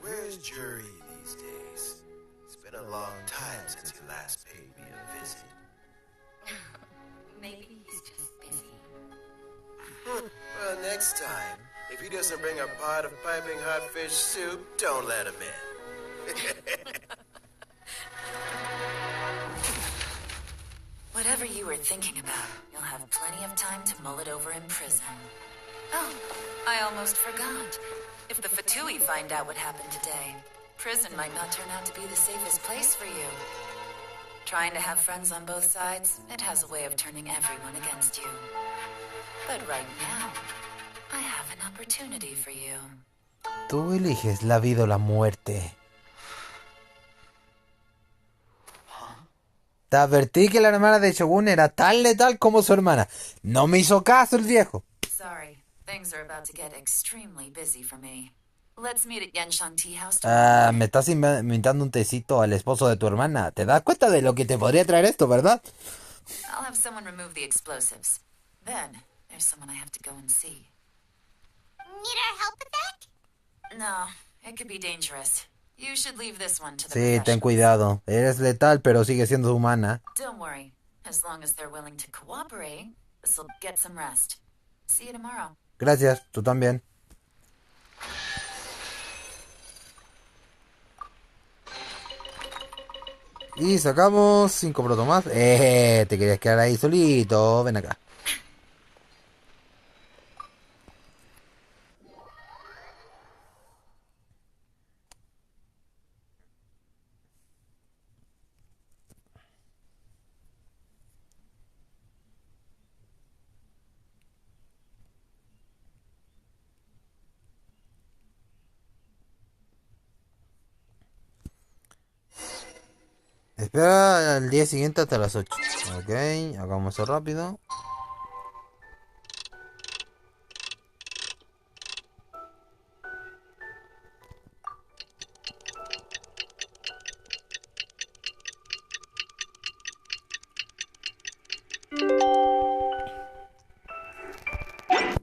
S2: Where's Jury these days? It's been a long time since he last paid me a visit.
S5: Maybe he's just busy.
S2: Well, next time, if he doesn't bring a pot of piping hot fish soup, don't let him in.
S5: Whatever you were thinking about, you'll have plenty of time to mull it over in prison. Oh, I almost forgot. If the Fatui find out what happened today, prison might not turn out to be the safest place for you. Trying to have friends on both sides, it has a way of turning everyone against you. But right now, I have an opportunity for you.
S4: Tú eliges la vida o la muerte. Te advertí que la hermana de Shogun era tan letal como su hermana. No me hizo caso el viejo.
S5: Sorry, things are about to get extremely busy for me. Let's meet at Yenshan Tea House.
S4: Me estás invitando un tecito al esposo de tu hermana. ¿Te das cuenta de lo que te podría traer esto, verdad?
S5: I'll have someone remove the explosives. Then, there's someone I have to go and see.
S3: Need our help with that?
S5: No, it could be dangerous. You should leave this one to the
S4: Sí, ten
S5: professionals.
S4: cuidado. Eres letal, pero sigue siendo humana.
S5: Don't worry. As long as they're willing to cooperate, this'll get some rest. See you tomorrow.
S4: Gracias, tú también. Y sacamos 5 protos más. Te querías quedar ahí solito. Ven acá. Espera al día siguiente hasta las 8. Ok, hagamos eso rápido.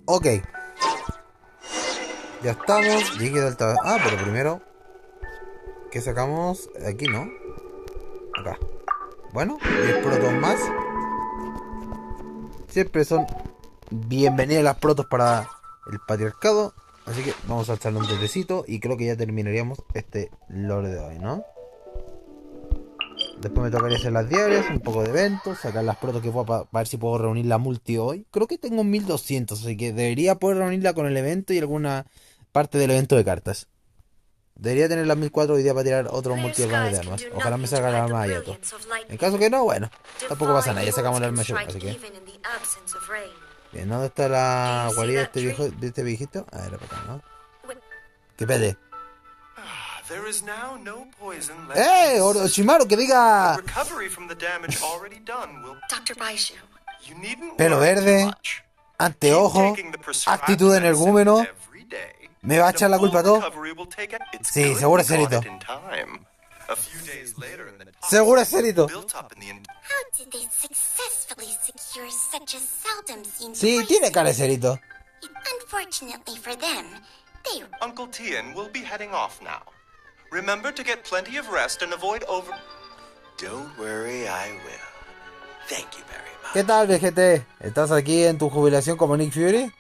S4: Ok. Ya estamos. Digital. Ah, pero primero. ¿Qué sacamos? Aquí, ¿no? Acá. Bueno, 10 protos más. Siempre son bienvenidas las protos para el patriarcado. Así que vamos a echarle un tetecito. Y creo que ya terminaríamos este lore de hoy, ¿no? Después me tocaría hacer las diarias, un poco de eventos, sacar las protos que puedo para ver si puedo reunir la multi hoy. Creo que tengo 1200, así que debería poder reunirla con el evento y alguna parte del evento de cartas. Debería tener las 1004 hoy día para tirar otros multiplanes de armas. Ojalá me salga la arma de Ayato. En caso que no, bueno, tampoco pasa nada, ya sacamos el arma show, así que... Bien, ¿dónde está la guarida de este viejito? Ah, era para acá, ¿no? ¡Qué pede! Orochimaru, que diga... Pelo verde, anteojo, actitud energúmeno. ¿Me va a echar la culpa a todo? Sí, seguro es Cerito. Seguro es Cerito. Sí, tiene cara de Cerito.
S10: Uncle Tien will be heading off now. Remember to get plenty of rest and avoid over...
S8: Don't worry, I will. Thank you very much.
S4: ¿Qué tal, VGT? ¿Estás aquí en tu jubilación como Nick Fury?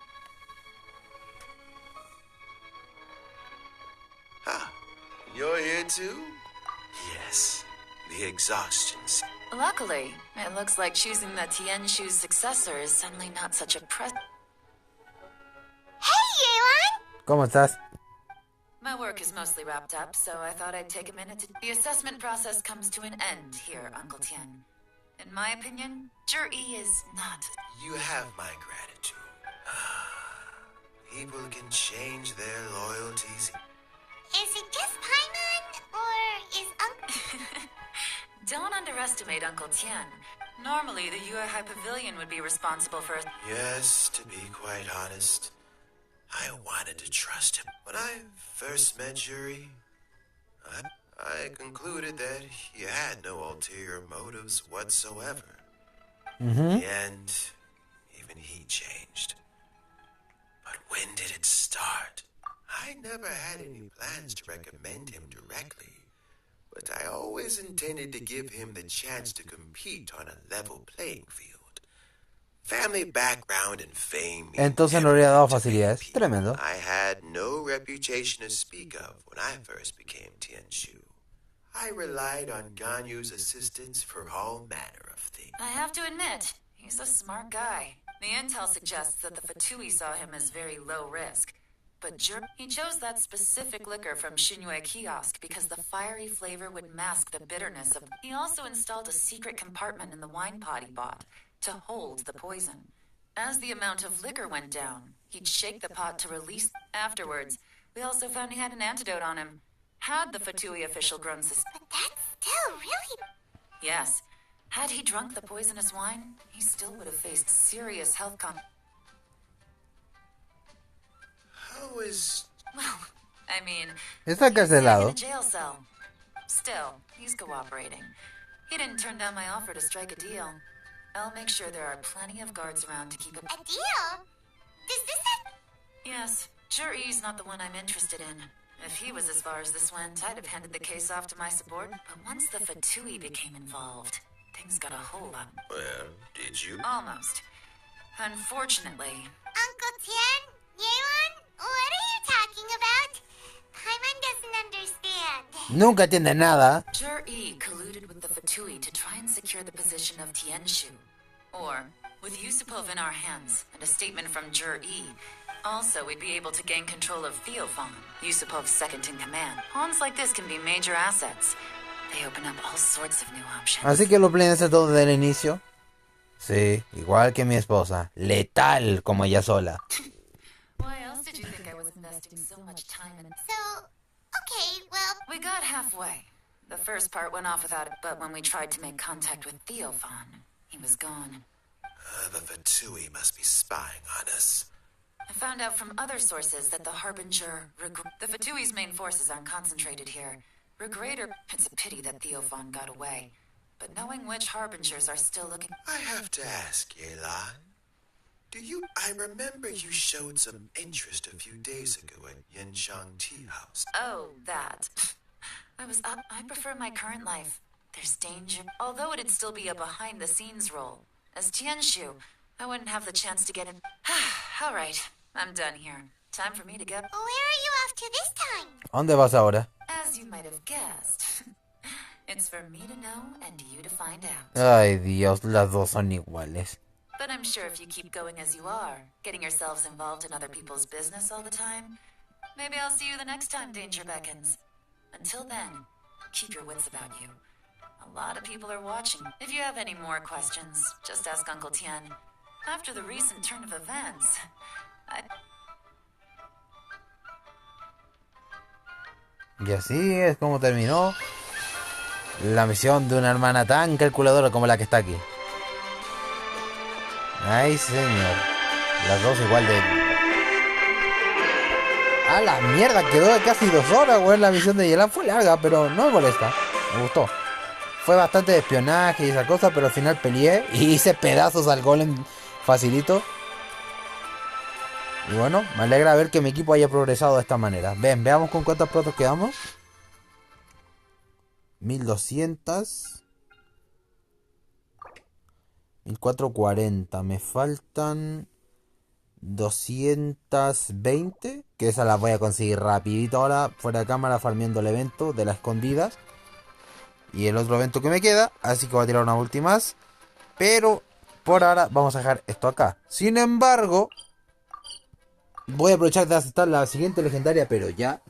S8: Ah, you're here too? Yes, the exhaustion.
S5: Luckily, it looks like choosing the Tianshu's successor is suddenly not such a
S3: Hey, Yelan!
S4: ¿Cómo estás?
S5: My work is mostly wrapped up, so I thought I'd take a minute to... The assessment process comes to an end here, Uncle Tien. In my opinion, Jur-E is not...
S8: You have my gratitude. People can change their loyalties.
S3: Is it just Paimon, or is Uncle...
S5: Don't underestimate Uncle Tien. Normally, the Yue High Pavilion would be responsible for...
S8: Yes, to be quite honest, I wanted to trust him. When I first met Yuri, I concluded that he had no ulterior motives whatsoever. And even he changed. But when did it start? I never had any plans to recommend him directly, but I always intended to give him the chance to compete on a level playing field. Family background and fame.
S4: Entonces no le había dado facilidades. Tremendo.
S8: I had no reputation to speak of when I first became Tianshu. I relied on Ganyu's assistance for all manner of things.
S5: I have to admit, he's a smart guy. The intel suggests that the Fatui saw him as very low risk. But he chose that specific liquor from Shinue Kiosk because the fiery flavor would mask the bitterness of... He also installed a secret compartment in the wine pot he bought to hold the poison. As the amount of liquor went down, he'd shake the pot to release... Afterwards, we also found he had an antidote on him. Had the Fatui official grown But
S3: that's still really...
S5: Yes. Had he drunk the poisonous wine, he still would have faced serious health
S8: How is...
S5: Well, I mean...
S4: Está encarcelado.
S5: In a jail cell. Still, he's cooperating. He didn't turn down my offer to strike a deal. I'll make sure there are plenty of guards around to keep him...
S3: A deal? Does this have...
S5: Yes, Jur-E's not the one I'm interested in. If he was as far as this went, I'd have handed the case off to my support. But once the Fatui became involved, things got a whole lot.
S2: Well, did you?
S5: Almost. Unfortunately.
S3: Uncle Tien? Yelan? What are you talking about? Paimon doesn't understand.
S4: Nunca entiende nada.
S5: Jur-E colluded with the Fatui to try and secure the position of Tianshu. Or, with Yusupov in our hands and a statement from Jur-E, also we'd be able to gain control of Theophan, Yusupov's second in command. Pawns like this can be major assets. They open up all sorts of new options.
S4: Así que lo planeaste todo desde el inicio. Sí, igual que mi esposa. Letal como ella sola.
S5: Why else did you think I was investing so much time in...
S3: So, okay, well...
S5: We got halfway. The first part went off without it, but when we tried to make contact with Theophan, he was gone.
S2: The Fatui must be spying on us.
S5: I found out from other sources that the Harbinger... The Fatui's main forces aren't concentrated here. Regresa... It's a pity that Theophan got away. But knowing which Harbingers are still looking...
S2: I have to ask, Yelan. I remember you showed some interest a few days ago at Yenshang Tea House.
S5: Oh, that. I prefer my current life. There's danger. Although it'd still be a behind-the-scenes role. As Tianshu, I wouldn't have the chance to get in... All right, I'm done here. Time for me to go.
S3: Where are you off to this time?
S4: ¿Dónde vas ahora?
S5: As you might have guessed. It's for me to know and you to find out.
S4: Ay, Dios, las dos son iguales.
S5: But I'm sure if you keep going as you are, getting yourselves involved in other people's business all the time, maybe I'll see you the next time danger beckons. Until then, keep your wits about you. A lot of people are watching. If you have any more questions, just ask Uncle Tien. After the recent turn of events,
S4: Y así es como terminó la misión de una hermana tan calculadora como la que está aquí. Ay, señor. Las dos igual de... ¡A la mierda! Quedó de casi 2 horas, güey. La misión de Yelan fue larga, pero no me molesta. Me gustó. Fue bastante de espionaje y esa cosa, pero al final peleé y hice pedazos al golem facilito. Y bueno, me alegra ver que mi equipo haya progresado de esta manera. Veamos con cuántas protos quedamos. 1200. 1440. Me faltan 220. Que esas las voy a conseguir rapidito ahora, fuera de cámara, farmeando el evento de las escondidas. Y el otro evento que me queda. Así que voy a tirar una ulti más. Pero por ahora vamos a dejar esto acá. Sin embargo, voy a aprovechar de aceptar la siguiente legendaria, pero ya.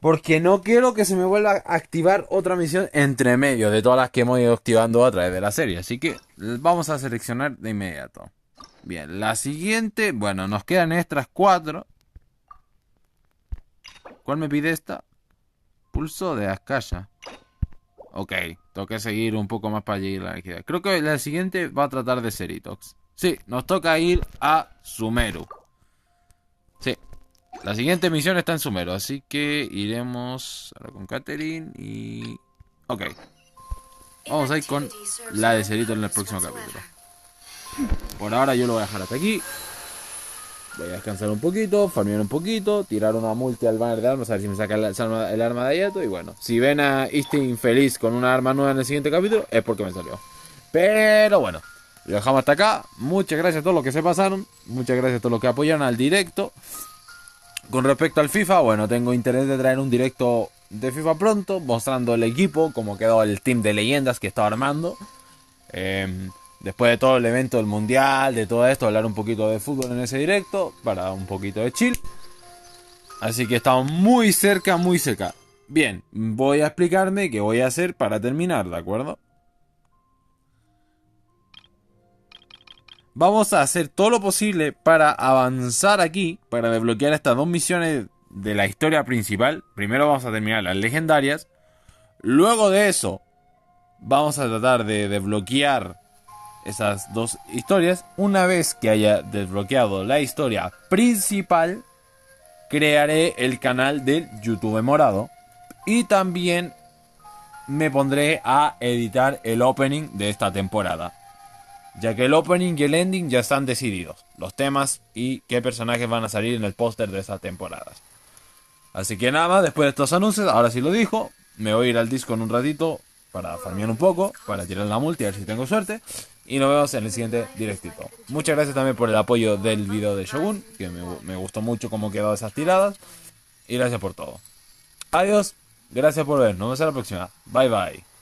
S4: Porque no quiero que se me vuelva a activar otra misión entre medio de todas las que hemos ido activando a través de la serie. Así que vamos a seleccionar de inmediato. Bien, la siguiente. Bueno, nos quedan estas 4. ¿Cuál me pide esta? Pulso de Askaya. Ok, tengo que seguir un poco más para allí la energía. Creo que la siguiente va a tratar de Seritox. Sí, nos toca ir a Sumeru. Sí. La siguiente misión está en Sumeru, así que iremos ahora con Catherine y... Ok. Vamos a ir con la de Cerito en el próximo capítulo. Por ahora yo lo voy a dejar hasta aquí. Voy a descansar un poquito, farmear un poquito, tirar una multi al banner de armas, a ver si me saca el arma de Ayato. Y bueno, si ven a este infeliz con una arma nueva en el siguiente capítulo, es porque me salió. Pero bueno, lo dejamos hasta acá. Muchas gracias a todos los que se pasaron. Muchas gracias a todos los que apoyaron al directo. Con respecto al FIFA, bueno, tengo interés de traer un directo de FIFA pronto, mostrando el equipo, cómo quedó el team de leyendas que estaba armando. Después de todo el evento del mundial, de todo esto, hablar un poquito de fútbol en ese directo, para un poquito de chill. Así que estamos muy cerca, muy cerca. Bien, voy a explicarme qué voy a hacer para terminar, ¿de acuerdo? Vamos a hacer todo lo posible para avanzar aquí, para desbloquear estas 2 misiones de la historia principal. Primero vamos a terminar las legendarias. Luego de eso, vamos a tratar de desbloquear esas 2 historias. Una vez que haya desbloqueado la historia principal, crearé el canal del YouTube morado. Y también me pondré a editar el opening de esta temporada, ya que el opening y el ending ya están decididos, los temas y qué personajes van a salir en el póster de estas temporadas. Así que nada más, después de estos anuncios, ahora sí lo dijo, me voy a ir al Discord un ratito
S1: para farmear un poco, para tirar la multi, a ver si tengo suerte. Y nos vemos en el siguiente directito. Muchas gracias también por el apoyo del video de Shogun, que me gustó mucho cómo quedó esas tiradas. Y gracias por todo. Adiós, gracias por ver, nos vemos en la próxima. Bye bye.